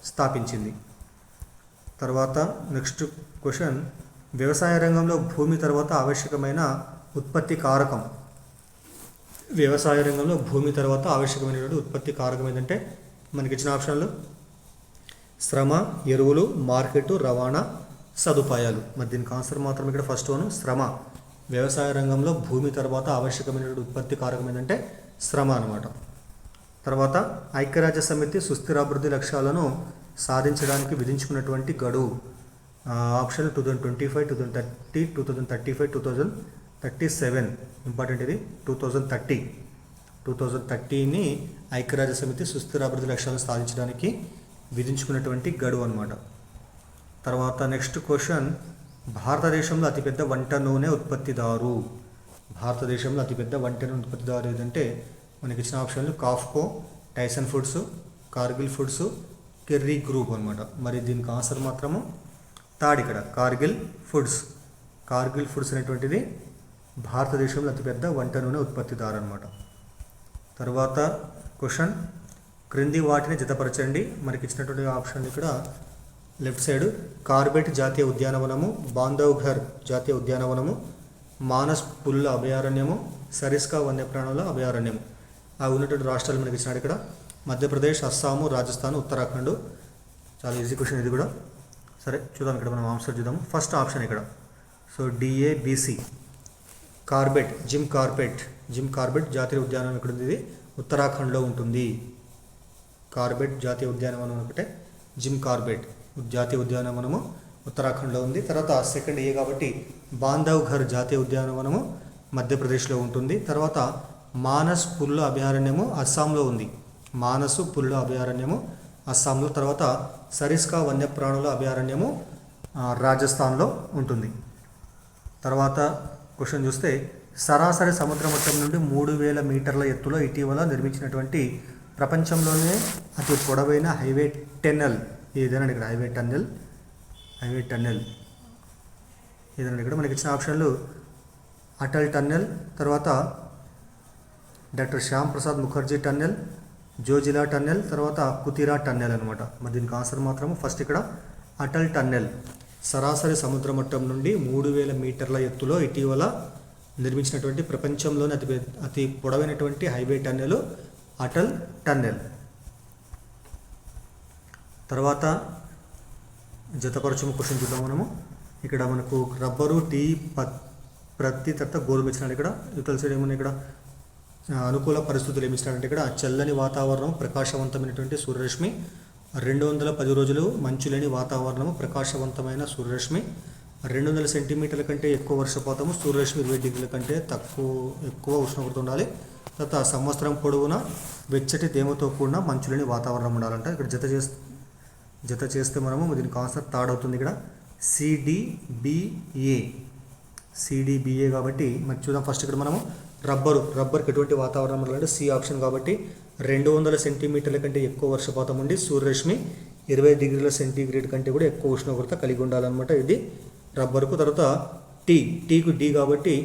స్థాపించింది. తర్వాత నెక్స్ట్ క్వశ్చన్, వ్యవసాయ రంగంలో భూమి తర్వాత ఆవశ్యకమైన ఉత్పత్తి కారకం. వ్యవసాయ రంగంలో భూమి తర్వాత ఆవశ్యకమైనటువంటి ఉత్పత్తి కారకం ఏంటంటే మనకి ఇచ్చిన ఆప్షన్లు శ్రమ, ఎరువులు, మార్కెట్, రవాణా సదుపాయాలు. మరి దీనికి ఆన్సర్ మాత్రం ఇక్కడ ఫస్ట్ వన్ శ్రమ. వ్యవసాయ రంగంలో భూమి తర్వాత ఆవశ్యకమైనటువంటి ఉత్పత్తి కారకం ఏంటంటే శ్రమ అన్నమాట. తర్వాత ఐక్యరాజ్య సమితి సుస్థిరాభివృద్ధి లక్ష్యాలను సాధించడానికి విధించుకున్నటువంటి గడువు. ఆప్షన్ 2025, 2030, 2035, 2037. ఇంపార్టెంట్ ఇది 2030ని ఐక్యరాజ్య సమితి సుస్థిరాభివృద్ధి లక్ష్యాలను సాధించడానికి విధించుకున్నటువంటి గడువు అనమాట. తర్వాత నెక్స్ట్ క్వశ్చన్, భారతదేశంలో అతిపెద్ద వంట నూనె ఉత్పత్తిదారు. భారతదేశంలో అతిపెద్ద వంట నూనె ఉత్పత్తిదారు ఏదంటే మనకి ఇచ్చిన ఆప్షన్లు Cofco, Tyson Foods, Cargill Foods, Kerry Group అనమాట. మరి దీనికి ఆన్సర్ మాత్రము థర్డ్ ఇక్కడ కార్గిల్ ఫుడ్స్. కార్గిల్ ఫుడ్స్ అనేటువంటిది భారతదేశంలో అతిపెద్ద వంట నూనె ఉత్పత్తిదారు అనమాట. తర్వాత క్వశ్చన్, క్రింది వాటిని జతపరచండి. మనకి ఇచ్చినటువంటి ఆప్షన్ ఇక్కడ లెఫ్ట్ సైడ్ కార్బెట్ జాతీయ ఉద్యానవనము, బాంధవ్ఘర్ జాతీయ ఉద్యానవనము, మానస్ పుల్ల అభయారణ్యము, సరిస్కా వన్యప్రాణుల అభయారణ్యము. ఆ ఉన్నటువంటి రాష్ట్రాలు మనకి ఇచ్చినాడు ఇక్కడ మధ్యప్రదేశ్, అస్సాము, రాజస్థాన్, ఉత్తరాఖండ్. చాలా ఈజీ క్వశ్చన్ ఇది కూడా. సరే చూద్దాం, ఇక్కడ మనం ఆన్సర్ చూద్దాము. ఫస్ట్ ఆప్షన్ ఇక్కడ so DABC Corbett, Jim Corbett జాతీయ ఉద్యానవనం ఎక్కడ ఉంది? ఇది ఉత్తరాఖండ్లో ఉంటుంది. కార్బెట్ జాతీయ ఉద్యానవనం ఒకటే, జిమ్ కార్బెట్ జాతీయ ఉద్యానవనము ఉత్తరాఖండ్లో ఉంది. తర్వాత సెకండ్ ఏ కాబట్టి బాంధవ్ఘర్ జాతీయ ఉద్యానవనము మధ్యప్రదేశ్లో ఉంటుంది. తర్వాత మానస్ పుల్ల అభయారణ్యము అస్సాంలో ఉంది. మానసు పుల్ల అభయారణ్యము అస్సాంలో. తర్వాత సరిస్కా వన్యప్రాణుల అభయారణ్యము రాజస్థాన్లో ఉంటుంది. తర్వాత క్వశ్చన్ చూస్తే సరాసరి సముద్ర మట్టం నుండి 3000 మీటర్ల ఎత్తులో ఇటీవల నిర్మించినటువంటి ప్రపంచంలోనే అతి పొడవైన హైవే టన్నెల్ ఏదైనా ఇక్కడ హైవే టన్నెల్ ఏదైనా ఇక్కడ మనకి ఇచ్చిన ఆప్షన్లు అటల్ టన్నెల్, తర్వాత doctor Shyam Prasad Mukherjee tunnel, Zojila tunnel, తర్వాత కుతిరా టన్నెల్ అనమాట. మరి దీనికి ఆన్సర్ మాత్రం ఫస్ట్ ఇక్కడ అటల్ టన్నెల్. సరాసరి సముద్ర మట్టం నుండి 3000 మీటర్ల ఎత్తులో ఇటీవల నిర్మించినటువంటి ప్రపంచంలోని అతి పొడవైనటువంటి హైవే టన్నెల్ అటల్ టన్నెల్. తర్వాత జతపరచము క్వశ్చన్ చూద్దాం మనము. ఇక్కడ మనకు రబ్బరు, టీ, ప్రత్తి, తర్వాత గోధుమ ఇచ్చినాడు. ఇక్కడ యువతల సైడ్ ఏమన్నా ఇక్కడ అనుకూల పరిస్థితులు ఏమి ఇచ్చినాడంటే ఇక్కడ చల్లని వాతావరణం, ప్రకాశవంతమైనటువంటి సూర్యరశ్మి, 210 రోజులు మంచు లేని వాతావరణము, ప్రకాశవంతమైన సూర్యరశ్మి, 200 సెంటీమీటర్ల కంటే ఎక్కువ వర్షపాతము, సూర్యరశ్మి 20 డిగ్రీల కంటే ఎక్కువ ఉష్ణోగ్రత ఉండాలి. తర్వాత సంవత్సరం పొడవునా వెచ్చటి తేమతో కూడిన మంచు లేని వాతావరణం ఉండాలంట. ఇక్కడ జత చేస్తే మనము దీనికి ఆన్సర్ థర్డ్ అవుతుంది ఇక్కడ సిడిబిఏ. సిడిబిఏ కాబట్టి మరి చూద్దాం ఫస్ట్ ఇక్కడ మనము రబ్బర్కి ఎటువంటి వాతావరణం అంటే సి ఆప్షన్ కాబట్టి 200 సెంటీమీటర్ల కంటే ఎక్కువ వర్షపాతం ఉండి సూర్యరశ్మి 20 డిగ్రీల సెంటీగ్రేడ్ కంటే కూడా ఎక్కువ ఉష్ణోగ్రత కలిగి ఉండాలన్నమాట. ఇది రబ్బర్కు. తర్వాత టీకు డి కాబట్టి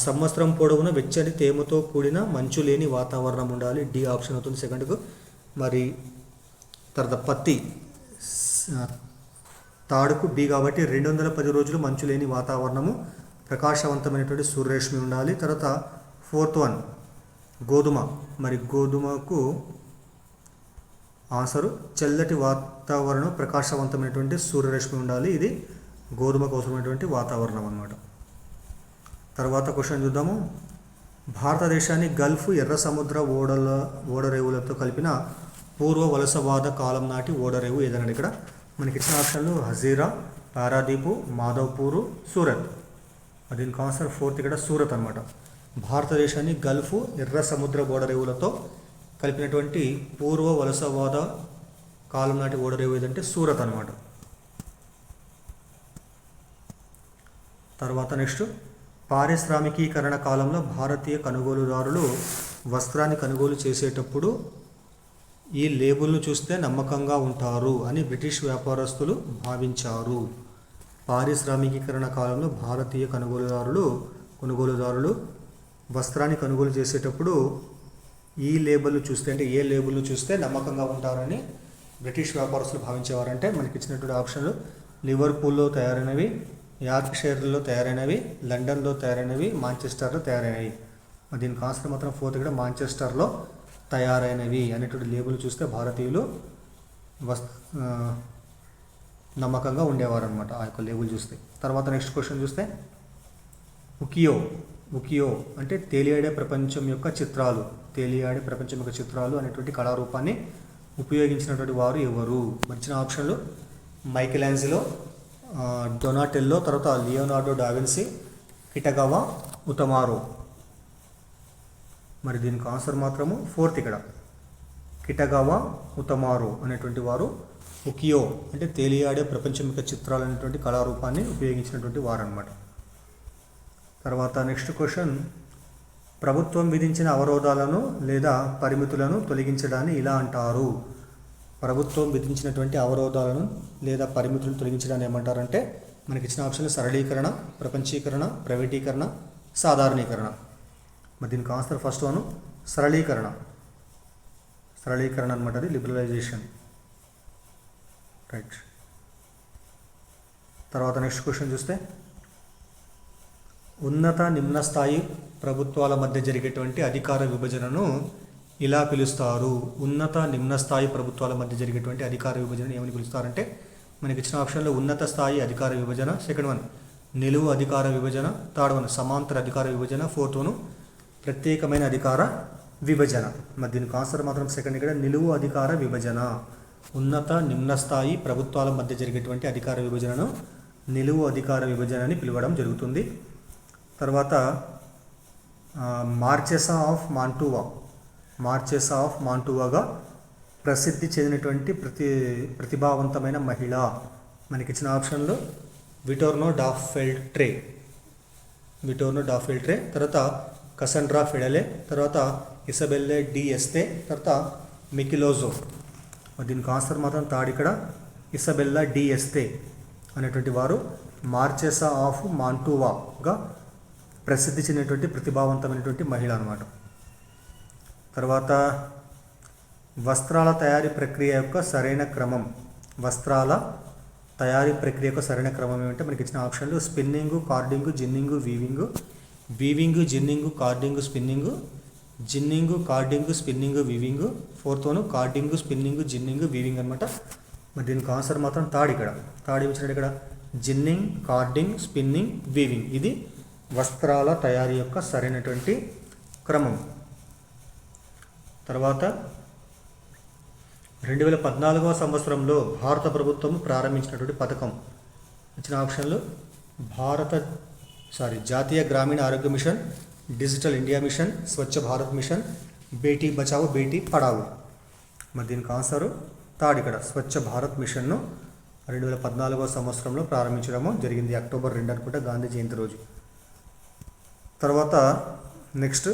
సంవత్సరం పొడవున వెచ్చని తేమతో కూడిన మంచు లేని వాతావరణం ఉండాలి. డి ఆప్షన్ అవుతుంది సెకండ్కు. మరి తర్వాత పత్తి తాడుకు బి కాబట్టి 210 రోజులు మంచు లేని వాతావరణము, ప్రకాశవంతమైనటువంటి సూర్యరశ్మి ఉండాలి. తర్వాత ఫోర్త్ వన్ గోధుమ. మరి గోధుమకు ఆన్సరు చల్లటి వాతావరణం, ప్రకాశవంతమైనటువంటి సూర్యరశ్మి ఉండాలి. ఇది గోధుమకు అవసరమైనటువంటి వాతావరణం అన్నమాట. తర్వాత క్వశ్చన్ చూద్దాము. భారతదేశాన్ని గల్ఫ్, ఎర్ర సముద్ర ఓడరేవులతో కలిపిన పూర్వ వలసవాద కాలం నాటి ఓడరేవు ఏదన్నాడు. ఇక్కడ మనకి ఇచ్చిన ఆప్షన్లు హజీరా, పారాదీపు, మాధవ్పూరు, సూరత్. దీనికి ఆన్సర్ ఫోర్త్ ఇక్కడ సూరత్ అనమాట. భారతదేశాన్ని గల్ఫ్, ఎర్ర సముద్ర ఓడరేవులతో కలిపినటువంటి పూర్వ వలసవాద కాలం నాటి ఓడరేవు ఏదంటే సూరత్ అనమాట. తర్వాత నెక్స్ట్ పారిశ్రామికీకరణ కాలంలో భారతీయ కొనుగోలుదారులు వస్త్రాన్ని కొనుగోలు చేసేటప్పుడు ఈ లేబుల్ను చూస్తే నమ్మకంగా ఉంటారు అని బ్రిటిష్ వ్యాపారస్తులు భావించారు. పారిశ్రామికీకరణ కాలంలో భారతీయ కొనుగోలుదారులు వస్త్రాన్ని కొనుగోలు చేసేటప్పుడు ఈ లేబుల్ను చూస్తే అంటే ఏ లేబుల్ను చూస్తే నమ్మకంగా ఉంటారని బ్రిటిష్ వ్యాపారస్తులు భావించేవారంటే మనకి ఇచ్చినటువంటి ఆప్షన్లు లివర్పూల్లో తయారైనవి, యార్క్షైర్లో తయారైనవి, లండన్లో తయారైనవి, మాంచెస్టర్లో తయారైనవి. దీనికి ఆన్సర్ మాత్రం ఫోర్త్ ఇక్కడ మాంచెస్టర్లో తయారైనవి అనేటువంటి లేబుల్ చూస్తే భారతీయులు నమ్మకంగా ఉండేవారు అనమాట ఆ యొక్క లేబుల్ చూస్తే. తర్వాత నెక్స్ట్ క్వశ్చన్ చూస్తే ఉకియో అంటే తేలియాడే ప్రపంచం యొక్క చిత్రాలు అనేటువంటి కళారూపాన్ని ఉపయోగించినటువంటి వారు ఎవరు? వచ్చిన ఆప్షన్లు మైకెలాంజెలో, డొనాటెల్లో, తర్వాత లియోనార్డో డావిన్సీ, కిటగావా, ఉతమారో. మరి దీనికి ఆన్సర్ మాత్రము ఫోర్త్ ఇక్కడ కిటగావా, ఉతమారో అనేటువంటి వారు ఉకియో అంటే తేలియాడే ప్రపంచం యొక్క చిత్రాలు అనేటువంటి కళారూపాన్ని ఉపయోగించినటువంటి వారు అన్నమాట. తర్వాత నెక్స్ట్ క్వశ్చన్ ప్రభుత్వం విధించిన అవరోధాలను లేదా పరిమితులను తొలగించడాన్ని ఇలా అంటారు. ప్రభుత్వం విధించినటువంటి అవరోధాలను లేదా పరిమితులను తొలగించడాన్ని ఏమంటారంటే మనకి ఇచ్చిన ఆప్షన్లు సరళీకరణ, ప్రపంచీకరణ, ప్రైవేటీకరణ, సాధారణీకరణ. మరి దీనికి ఆన్సర్ ఫస్ట్ వన్ సరళీకరణ అనమాట. అది లిబరలైజేషన్. రైట్. తర్వాత నెక్స్ట్ క్వశ్చన్ చూస్తే ఉన్నత నిమ్న స్థాయి ప్రభుత్వాల మధ్య జరిగేటువంటి అధికార విభజనను ఇలా పిలుస్తారు. ఉన్నత నిమ్న స్థాయి ప్రభుత్వాల మధ్య జరిగేటువంటి అధికార విభజనను ఏమని పిలుస్తారంటే మనకి ఇచ్చిన ఆప్షన్లో ఉన్నత స్థాయి అధికార విభజన, సెకండ్ వన్ నిలువు అధికార విభజన, థర్డ్ వన్ సమాంతర అధికార విభజన, ఫోర్త్ వన్ ప్రత్యేకమైన అధికార విభజన. మరి దీనికి ఆన్సర్ మాత్రం సెకండ్ ఇక్కడ నిలువు అధికార విభజన. ఉన్నత నిమ్న స్థాయి ప్రభుత్వాల మధ్య జరిగేటువంటి అధికార విభజనను నిలువు అధికార విభజన అని పిలవడం జరుగుతుంది. తర్వాత మార్చెసా ఆఫ్ మాంటువాగా ప్రసిద్ధి చెందినటువంటి ప్రతిభావంతమైన మహిళ. మనకిచ్చిన ఆప్షన్లో విటోర్నో డా ఫెల్ట్రే, తర్వాత కసండ్రా ఫెడలే, తర్వాత ఇసబెల్లే డి ఎస్తే, తర్వాత మికిలోజో. దీనికి ఆన్సర్ మాత్రం థర్డ్ ఇక్కడ ఇసబెల్లా డి ఎస్తే అనేటువంటి వారు మార్చెసా ఆఫ్ మాంటువాగా ప్రసిద్ధి చెందినటువంటి ప్రతిభావంతమైనటువంటి మహిళ అన్నమాట. తర్వాత వస్త్రాల తయారీ ప్రక్రియ యొక్క సరైన క్రమం ఏమిటంటే మనకి ఇచ్చిన ఆప్షన్లు spinning, carding, ginning, ginning, carding, spinning, weaving. Fourth one carding, spinning, ginning, weaving అనమాట. మరి దీనికి ఆన్సర్ మాత్రం థర్డ్ ఇచ్చినట్టు ఇక్కడ జిన్నింగ్, కార్డింగ్, స్పిన్నింగ్, వీవింగ్. ఇది వస్త్రాల తయారీ యొక్క సరైనటువంటి క్రమం. తర్వాత 2014వ సంవత్సరంలో భారత ప్రభుత్వం ప్రారంభించినటువంటి పథకం ఇచ్చిన ఆప్షన్లు జాతీయ గ్రామీణ ఆరోగ్య machine, digital India mission, Swachh Bharat machine, Beti Bachao Beti Padhao. మరి దీనికి ఆన్సరు థర్డ్ ఇక్కడ స్వచ్ఛ భారత్ మిషన్ను 2014వ సంవత్సరంలో ప్రారంభించడము జరిగింది. అక్టోబర్ 2 అనుకుంటే గాంధీ జయంతి రోజు. తర్వాత నెక్స్ట్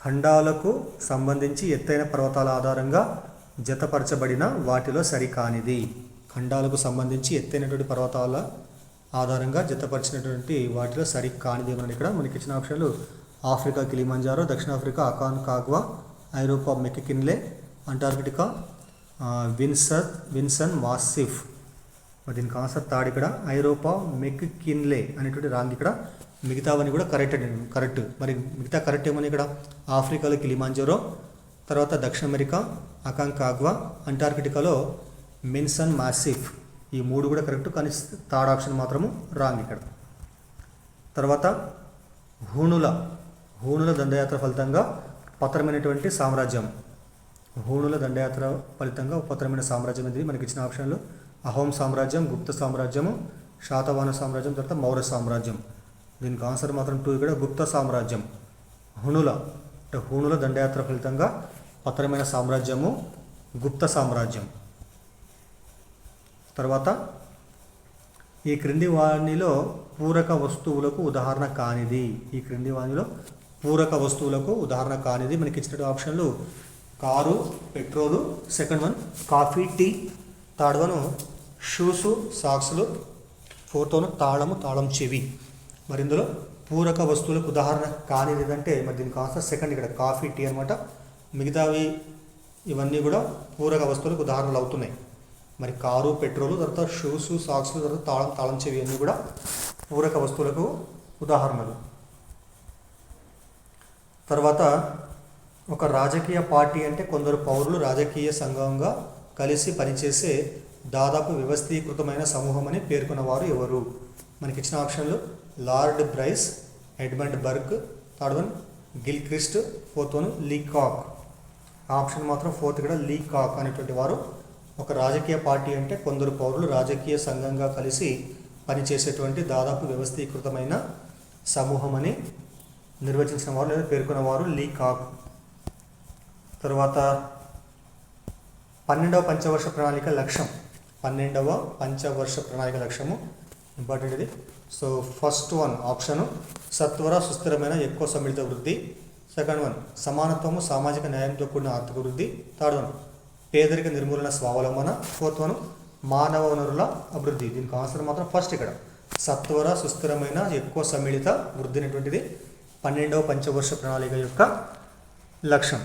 ఖండాలకు సంబంధించి ఎత్తైన పర్వతాల ఆధారంగా జతపరచబడిన వాటిలో సరికానిది. ఖండాలకు సంబంధించి ఎత్తైనటువంటి పర్వతాల ఆధారంగా జతపరిచినటువంటి వాటిలో సరికానిది ఏమన్నా ఇక్కడ మనకి ఇచ్చిన ఆప్షన్లు ఆఫ్రికా కిలిమంజారో, దక్షిణాఫ్రికా అకాన్ కాగ్వా, ఐరోపా మెక్కిన్లే, అంటార్కిటికా విన్సన్ మాసిఫ్. మరి దీనికి ఆన్సర్ థర్డ్ ఇక్కడ ఐరోపా మెక్కిన్లే అనేటువంటి రాంగ్. ఇక్కడ మిగతావన్నీ కూడా కరెక్ట్. మరి మిగతా కరెక్ట్ ఏమని ఇక్కడ ఆఫ్రికాలో కిలిమంజారో, తర్వాత దక్షిణ అమెరికా అకాన్ కాగ్వా, అంటార్కిటికాలో విన్సన్ మాసిఫ్. ఈ 3 కూడా కరెక్ట్, కానీ థర్డ్ ఆప్షన్ మాత్రము రాంగ్ ఇక్కడ. తర్వాత హూణుల దండయాత్ర ఫలితంగా పతనమైనటువంటి సామ్రాజ్యం. హూణుల దండయాత్ర ఫలితంగా పతనమైన సామ్రాజ్యం ఇది మనకి ఇచ్చిన ఆప్షన్లు అహోం సామ్రాజ్యం, గుప్త సామ్రాజ్యము, శాతవాహన సామ్రాజ్యం, తర్వాత మౌర్య సామ్రాజ్యం. దీనికి ఆన్సర్ మాత్రం 2 ఇక్కడ గుప్త సామ్రాజ్యం. హూణుల దండయాత్ర ఫలితంగా పతనమైన సామ్రాజ్యము గుప్త సామ్రాజ్యం. తర్వాత ఈ క్రింది వాణిలో పూరక వస్తువులకు ఉదాహరణ కానిది. ఈ క్రింది వాణిలో పూరక వస్తువులకు ఉదాహరణ కానిది మనకి ఇచ్చిన ఆప్షన్లు car, petrol, second one coffee, tea, third one shoes, సాక్స్లు, ఫోర్త్ వన్ తాళం చెవి. మరి ఇందులో పూరక వస్తువులకు ఉదాహరణ కానిది అంటే మరి దీనికి ఆన్సర్ సెకండ్ ఇక్కడ కాఫీ, టీ అనమాట. మిగతావి ఇవన్నీ కూడా పూరక వస్తువులకు ఉదాహరణలు అవుతున్నాయి. మరి కారు, పెట్రోలు, తర్వాత షూసు, సాక్స్లు, తర్వాత తాళం చెవి అన్నీ కూడా పూరక వస్తువులకు ఉదాహరణలు. తర్వాత ఒక రాజకీయ పార్టీ అంటే కొందరు పౌరులు రాజకీయ సంఘంగా కలిసి పనిచేసే దాదాపు వ్యవస్థీకృతమైన సమూహం అని పేర్కొన్నవారు ఎవరు? మనకి ఇచ్చిన ఆప్షన్లు Lord Bryce, Edmund Burke, third one Gilchrist, fourth one Leacock. Option మాత్రం ఫోర్త్ ఇక్కడ లీకాక్ అనేటువంటి వారు ఒక రాజకీయ పార్టీ అంటే కొందరు పౌరులు రాజకీయ సంఘంగా కలిసి పనిచేసేటువంటి దాదాపు వ్యవస్థీకృతమైన సమూహం అని నిర్వచించిన వారు లేదా పేర్కొన్నవారు లీకాక్. తర్వాత 12వ పంచవర్ష ప్రణాళిక లక్ష్యం. 12వ పంచవర్ష ప్రణాళిక లక్ష్యము ఇంపార్టెంట్ ఇది. సో ఫస్ట్ వన్ ఆప్షను సత్వర సుస్థిరమైన ఎక్కువ సమ్మిళిత వృద్ధి, సెకండ్ వన్ సమానత్వము సామాజిక న్యాయంతో కూడిన ఆర్థిక వృద్ధి, థర్డ్ వన్ పేదరిక నిర్మూలన స్వావలంబన, ఫోర్త్ వన్ మానవ వనరుల అభివృద్ధి. దీనికి ఆన్సర్ మాత్రం ఫస్ట్ ఇక్కడ సత్వర సుస్థిరమైన ఎక్కువ సమ్మిళిత వృద్ధి అనేటువంటిది 12వ పంచవర్ష ప్రణాళిక యొక్క లక్ష్యం.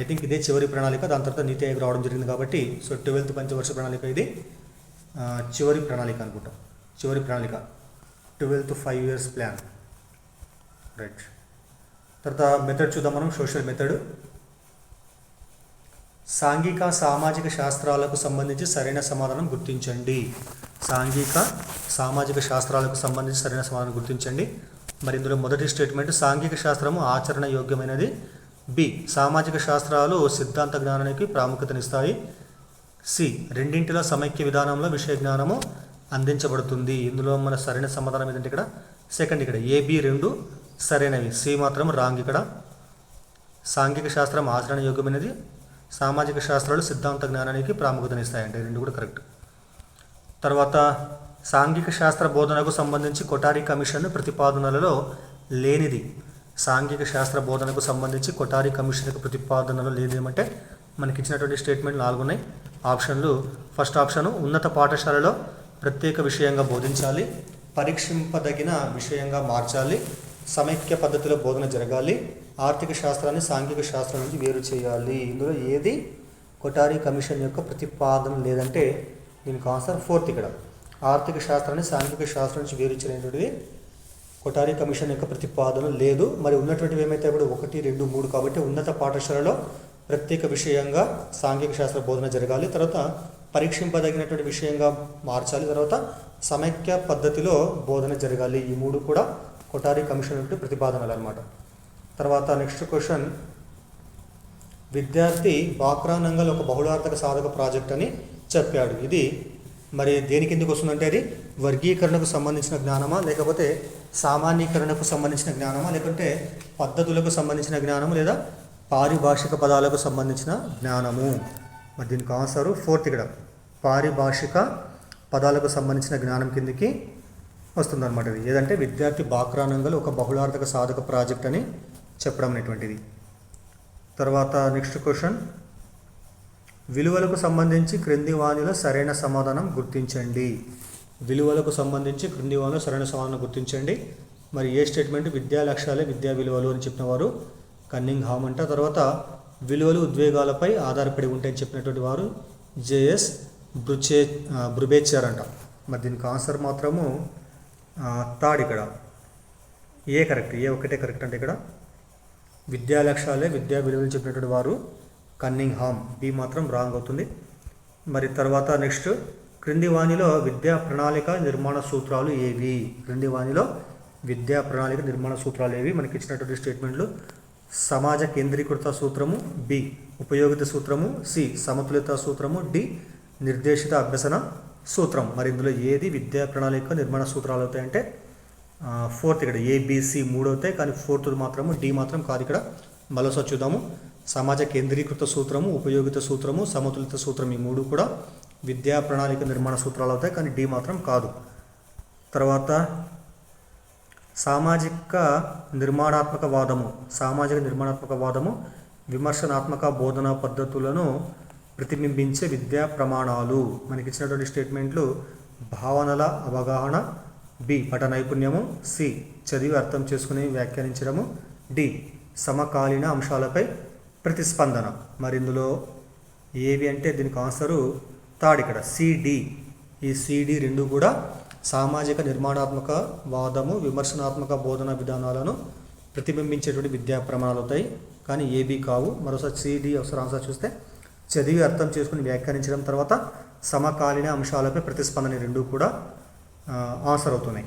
ఐ థింక్ ఇదే చివరి ప్రణాళిక, దాని తర్వాత నీతి ఆయోగ్ రావడం జరిగింది కాబట్టి సో 12th పంచవర్ష ప్రణాళిక ఇది చివరి ప్రణాళిక అనుకుంటాం. చివరి ప్రణాళిక 12th 5 years ప్లాన్. రైట్. తర్వాత మెథడ్ చూద్దాం మనం. Social method. సాంఘిక సామాజిక శాస్త్రాలకు సంబంధించి సరైన సమాధానం గుర్తించండి. సాంఘిక సామాజిక శాస్త్రాలకు సంబంధించి సరైన సమాధానం గుర్తించండి. మరి ఇందులో మొదటి స్టేట్మెంట్ సాంఘిక శాస్త్రము ఆచరణ యోగ్యమైనది. బి సామాజిక శాస్త్రాలు సిద్ధాంత జ్ఞానానికి ప్రాముఖ్యతనిస్తాయి. సి రెండింటిలో సమైక్య విధానంలో విషయ జ్ఞానము అందించబడుతుంది. ఇందులో మన సరైన సమాధానం ఏంటంటే ఇక్కడ సెకండ్ ఇక్కడ ఏబి 2 సరైనవి, సి మాత్రం రాంగ్. ఇక్కడ సాంఘిక శాస్త్రం ఆచరణ యోగ్యమైనది, సామాజిక శాస్త్రాలు సిద్ధాంత జ్ఞానానికి ప్రాముఖ్యతనిస్తాయంటే 2 కూడా కరెక్ట్. తర్వాత సాంఘిక శాస్త్ర బోధనకు సంబంధించి కొఠారి కమిషన్ ప్రతిపాదనలలో లేనిది. సాంఘిక శాస్త్ర బోధనకు సంబంధించి కొఠారి కమిషన్ ప్రతిపాదనలో లేనిది ఏమంటే మనకి ఇచ్చినటువంటి స్టేట్మెంట్ 4 ఉన్నాయి. ఆప్షన్లు ఫస్ట్ ఆప్షను ఉన్నత పాఠశాలలో ప్రత్యేక విషయంగా బోధించాలి, పరీక్షింపదగిన విషయంగా మార్చాలి, సమైక్య పద్ధతిలో బోధన జరగాలి, ఆర్థిక శాస్త్రాన్ని సాంఘిక శాస్త్రం నుంచి వేరు చేయాలి. ఇందులో ఏది కొఠారి కమిషన్ యొక్క ప్రతిపాదన లేదంటే దీనికి ఆన్సర్ ఫోర్త్ ఇక్కడ ఆర్థిక శాస్త్రాన్ని సాంఘిక శాస్త్రం నుంచి వేరు చేయనేటువంటిది కొఠారి కమిషన్ యొక్క ప్రతిపాదన లేదు. మరి ఉన్నటువంటివి ఏమైతే ఇప్పుడు 1, 2, 3 కాబట్టి ఉన్నత పాఠశాలలో ప్రత్యేక విషయంగా సాంఘిక శాస్త్ర బోధన జరగాలి, తర్వాత పరీక్షింపదగినటువంటి విషయంగా మార్చాలి, తర్వాత సమైక్య పద్ధతిలో బోధన జరగాలి. ఈ 3 కూడా కొఠారి కమిషన్ యొక్క ప్రతిపాదనలు అన్నమాట. తర్వాత నెక్స్ట్ క్వశ్చన్, విద్యార్థి బాక్రానంగల్ ఒక బహుళార్థక సాధక ప్రాజెక్ట్ అని చెప్పాడు. ఇది మరి దేనికి ఎందుకు వస్తుందంటే అది వర్గీకరణకు సంబంధించిన జ్ఞానమా, లేకపోతే సామాన్యీకరణకు సంబంధించిన జ్ఞానమా, లేకుంటే పద్ధతులకు సంబంధించిన జ్ఞానము, లేదా పారిభాషిక పదాలకు సంబంధించిన జ్ఞానము. మరి దీనికి ఆన్సరు ఫోర్త్ ఇక్కడ పారిభాషిక పదాలకు సంబంధించిన జ్ఞానం కిందికి వస్తుందన్నమాట. ఇది ఏదంటే విద్యార్థి బాక్రానంగల్ ఒక బహుళార్థక సాధక ప్రాజెక్ట్ అని చెప్పడం అనేటువంటిది. తర్వాత నెక్స్ట్ క్వశ్చన్, విలువలకు సంబంధించి క్రింది వాణిలో సరైన సమాధానం గుర్తించండి. విలువలకు సంబంధించి క్రింది వాణిలో సరైన సమాధానం గుర్తించండి. మరి ఏ స్టేట్మెంట్ విద్యా లక్ష్యాలే విద్యా విలువలు అని చెప్పిన వారు కన్నింగ్ హామ్ అంట. తర్వాత విలువలు ఉద్వేగాలపై ఆధారపడి ఉంటాయని చెప్పినటువంటి వారు జేఎస్ బ్రుబేచర్ అంట. మరి దీనికి ఆన్సర్ మాత్రము థర్డ్ ఇక్కడ ఏ కరెక్ట్, ఏ ఒకటే కరెక్ట్ అంటే ఇక్కడ విద్యా లక్ష్యాలే విద్యా విలువలు చెప్పినటువంటి వారు కన్నింగ్ హామ్, బి మాత్రం రాంగ్ అవుతుంది. మరి తర్వాత నెక్స్ట్, క్రింది వాణిలో విద్యా ప్రణాళిక నిర్మాణ సూత్రాలు ఏవి? క్రింది వాణిలో విద్యా ప్రణాళిక నిర్మాణ సూత్రాలు ఏవి? మనకి ఇచ్చినటువంటి స్టేట్మెంట్లు సమాజ కేంద్రీకృత సూత్రము, బి ఉపయోగిత సూత్రము, సి సమతులిత సూత్రము, డి నిర్దేశిత అభ్యసన సూత్రం. మరి ఇందులో ఏది విద్యా ప్రణాళిక నిర్మాణ సూత్రాలు అవుతాయంటే ఫోర్త్ ఇక్కడ ఏబిసి 3 అవుతాయి, కానీ ఫోర్త్ మాత్రము డి మాత్రం కాదు. ఇక్కడ మరోసారి చూద్దాము. సమాజ కేంద్రీకృత సూత్రము, ఉపయోగిత సూత్రము, సమతులిత సూత్రం ఈ 3 కూడా విద్యా ప్రణాళిక నిర్మాణ సూత్రాలు అవుతాయి, కానీ డి మాత్రం కాదు. తర్వాత సామాజిక నిర్మాణాత్మక వాదము విమర్శనాత్మక బోధనా పద్ధతులను ప్రతిబింబించే విద్యా ప్రమాణాలు. మనకి ఇచ్చినటువంటి స్టేట్మెంట్లు భావనల అవగాహన, బి పఠ నైపుణ్యము, సి చదివి అర్థం చేసుకుని వ్యాఖ్యానించడము, డి సమకాలీన అంశాలపై ప్రతిస్పందన. మరి ఇందులో ఏవి అంటే దీనికి ఆన్సరు థర్డ్ ఇక్కడ సిడి. ఈ సిడి 2 కూడా సామాజిక నిర్మాణాత్మక వాదము విమర్శనాత్మక బోధనా విధానాలను ప్రతిబింబించేటువంటి విద్యా ప్రమాణాలు అవుతాయి, కానీ ఏబీ కావు. మరోసారి సిడి ఒకసారి ఆన్సర్ చూస్తే చదివి అర్థం చేసుకుని వ్యాఖ్యానించడం, తర్వాత సమకాలీన అంశాలపై ప్రతిస్పందన 2 కూడా ఆన్సర్ అవుతున్నాయి.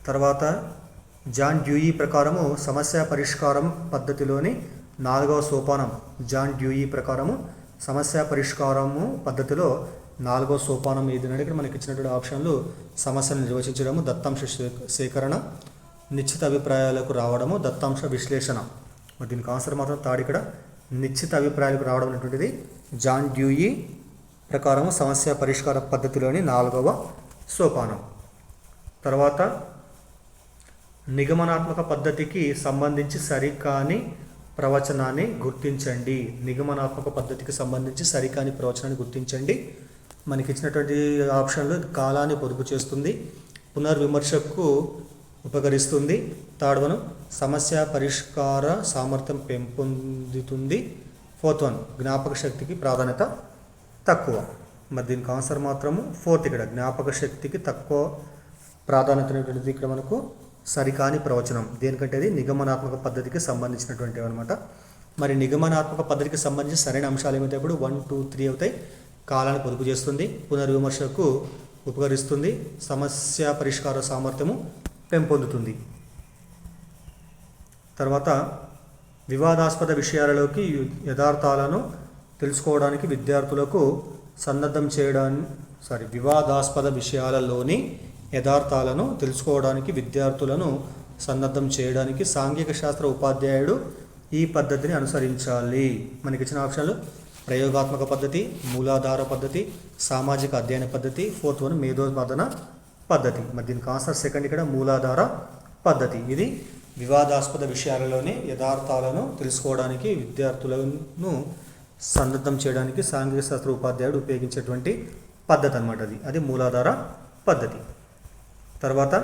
తర్వాత జాన్ డ్యూయి ప్రకారము సమస్య పరిష్కారం పద్ధతిలోని 4వ సోపానం. జాన్ డ్యూయి ప్రకారము సమస్య పరిష్కారము పద్ధతిలో 4వ సోపానం ఏదైనా ఇక్కడ మనకి ఇచ్చినటువంటి ఆప్షన్లు సమస్యను నిర్వచించడము, దత్తాంశ సేకరణ, నిశ్చిత అభిప్రాయాలకు రావడము, దత్తాంశ విశ్లేషణ. మరి దీనికి ఆన్సర్ మాత్రం థర్డ్ ఇక్కడ నిశ్చిత అభిప్రాయాలకు రావడం అనేటువంటిది జాన్ డ్యూయి ప్రకారము సమస్య పరిష్కార పద్ధతిలోని 4వ సోపానం. తర్వాత నిగమనాత్మక పద్ధతికి సంబంధించి సరికాని ప్రవచనాన్ని గుర్తించండి. నిగమనాత్మక పద్ధతికి సంబంధించి సరికాని ప్రవచనాన్ని గుర్తించండి. మనకి ఇచ్చినటువంటి ఆప్షన్లు కాలాన్ని పొదుపు చేస్తుంది, పునర్విమర్శకు ఉపకరిస్తుంది, థర్డ్ వన్ సమస్య పరిష్కార సామర్థ్యం పెంపొందుతుంది, ఫోర్త్ వన్ జ్ఞాపక శక్తికి ప్రాధాన్యత తక్కువ. మరి దీనికి ఆన్సర్ మాత్రము ఫోర్త్ ఇక్కడ జ్ఞాపక శక్తికి తక్కువ ప్రాధాన్యత అనేటువంటిది ఇక్కడ మనకు సరికాని ప్రవచనం. దేనికంటే అది నిగమనాత్మక పద్ధతికి సంబంధించినటువంటివి అనమాట. మరి నిగమనాత్మక పద్ధతికి సంబంధించి సరైన అంశాలు ఏమైతే ఇప్పుడు 1, 2, 3 అవుతాయి. కాలాన్ని పొదుపు చేస్తుంది, పునర్విమర్శకు ఉపకరిస్తుంది, సమస్య పరిష్కార సామర్థ్యము పెంపొందుతుంది. తర్వాత వివాదాస్పద విషయాలలోకి యథార్థాలను తెలుసుకోవడానికి విద్యార్థులకు సన్నద్ధం చేయడానికి వివాదాస్పద విషయాలలోని యథార్థాలను తెలుసుకోవడానికి విద్యార్థులను సన్నద్ధం చేయడానికి సాంఘిక శాస్త్ర ఉపాధ్యాయుడు ఈ పద్ధతిని అనుసరించాలి. మనకి ఇచ్చిన ఆప్షన్లు ప్రయోగాత్మక పద్ధతి, మూలాధార పద్ధతి, సామాజిక అధ్యయన పద్ధతి, ఫోర్త్ వన్ మేధోమథన పద్ధతి. మరి దీనికి ఆన్సర్ సెకండ్ ఇక్కడ మూలాధార పద్ధతి. ఇది వివాదాస్పద విషయాలలోని యథార్థాలను తెలుసుకోవడానికి విద్యార్థులను సన్నద్ధం చేయడానికి సాంఘిక శాస్త్ర ఉపాధ్యాయుడు ఉపయోగించేటువంటి పద్ధతి అనమాట. అది మూలాధార పద్ధతి. తర్వాత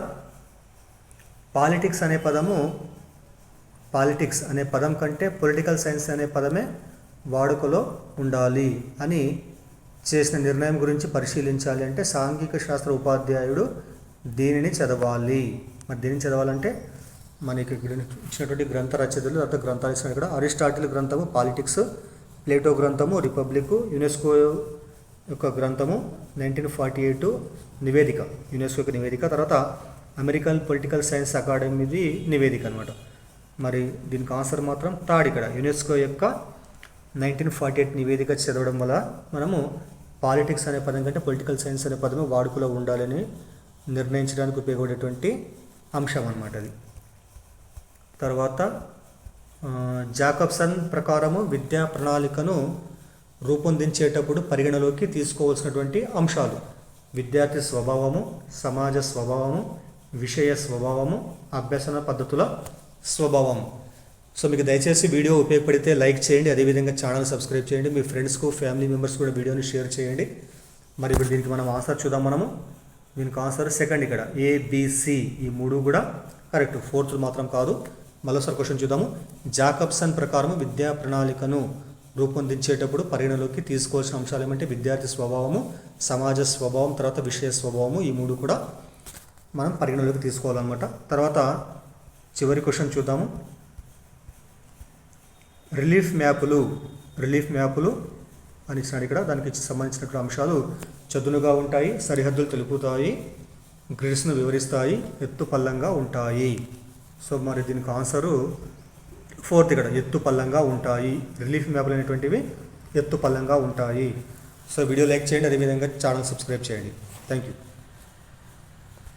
పాలిటిక్స్ అనే పదం కంటే పొలిటికల్ సైన్స్ అనే పదమే వాడుకలో ఉండాలి అని చేసిన నిర్ణయం గురించి పరిశీలించాలి అంటే సాంఘిక శాస్త్ర ఉపాధ్యాయుడు దీనిని చదవాలి. మరి దీనిని చదవాలంటే మనకి ఇచ్చినటువంటి గ్రంథ రచయితలు తర్వాత గ్రంథాలు ఇచ్చిన ఇక్కడ అరిస్టాటిల్ గ్రంథము పాలిటిక్స్, ప్లేటో గ్రంథము రిపబ్లిక్, యునెస్కో యొక్క గ్రంథము 1948 నివేదిక, యునెస్కో యొక్క నివేదిక, తర్వాత అమెరికన్ పొలిటికల్ సైన్స్ అకాడమీది నివేదిక అనమాట. మరి దీనికి ఆన్సర్ మాత్రం థర్డ్ ఇక్కడ యునెస్కో యొక్క 1948 నివేదిక చదవడం వల్ల మనము పాలిటిక్స్ అనే పదం కంటే పొలిటికల్ సైన్స్ అనే పదము వాడుకలో ఉండాలని నిర్ణయించడానికి ఉపయోగపడేటువంటి అంశం అన్నమాట అది. తర్వాత జాకబ్సన్ ప్రకారము విద్యా ప్రణాళికను రూపొందించేటప్పుడు పరిగణలోకి తీసుకోవాల్సినటువంటి అంశాలు: విద్యార్థి స్వభావము, సమాజ స్వభావము, విషయ స్వభావము, అభ్యసన పద్ధతుల స్వభావము. సో మీకు దయచేసి వీడియో ఉపయోగపడితే లైక్ చేయండి, అదేవిధంగా ఛానల్ సబ్స్క్రైబ్ చేయండి, మీ ఫ్రెండ్స్కు ఫ్యామిలీ మెంబర్స్ కూడా వీడియోని షేర్ చేయండి. మరి ఇప్పుడు దీనికి మనం ఆన్సర్ చూద్దాం. దీనికి ఆన్సర్ సెకండ్, ఇక్కడ ఏబిసి ఈ మూడు కూడా కరెక్ట్, ఫోర్త్ మాత్రం కాదు. మరోసారి క్వశ్చన్ చూద్దాము. జాకబ్సన్ ప్రకారం విద్యా ప్రణాళికను రూపొందించేటప్పుడు పరిగణలోకి తీసుకోవాల్సిన అంశాలు ఏమంటే విద్యార్థి స్వభావము, సమాజ స్వభావం, తర్వాత విషయ స్వభావము, ఈ మూడు కూడా మనం పరిగణలోకి తీసుకోవాలన్నమాట. తర్వాత చివరి క్వశ్చన్ చూద్దాము. రిలీఫ్ మ్యాపులు అని ఇచ్చినాడు ఇక్కడ. దానికి సంబంధించినటువంటి అంశాలు చదునుగా ఉంటాయి, సరిహద్దులు తెలుపుతాయి, గ్రిడ్స్ను వివరిస్తాయి, ఎత్తు పల్లంగా ఉంటాయి. సో మరి దీనికి ఆన్సరు ఫోర్త్, ఇక్కడ ఎత్తు పల్లంగా ఉంటాయి. రిలీఫ్ మ్యాప్లు అనేటువంటివి ఎత్తు పల్లంగా ఉంటాయి. సో వీడియో లైక్ చేయండి, అదేవిధంగా ఛానల్ సబ్స్క్రైబ్ చేయండి. Thank you.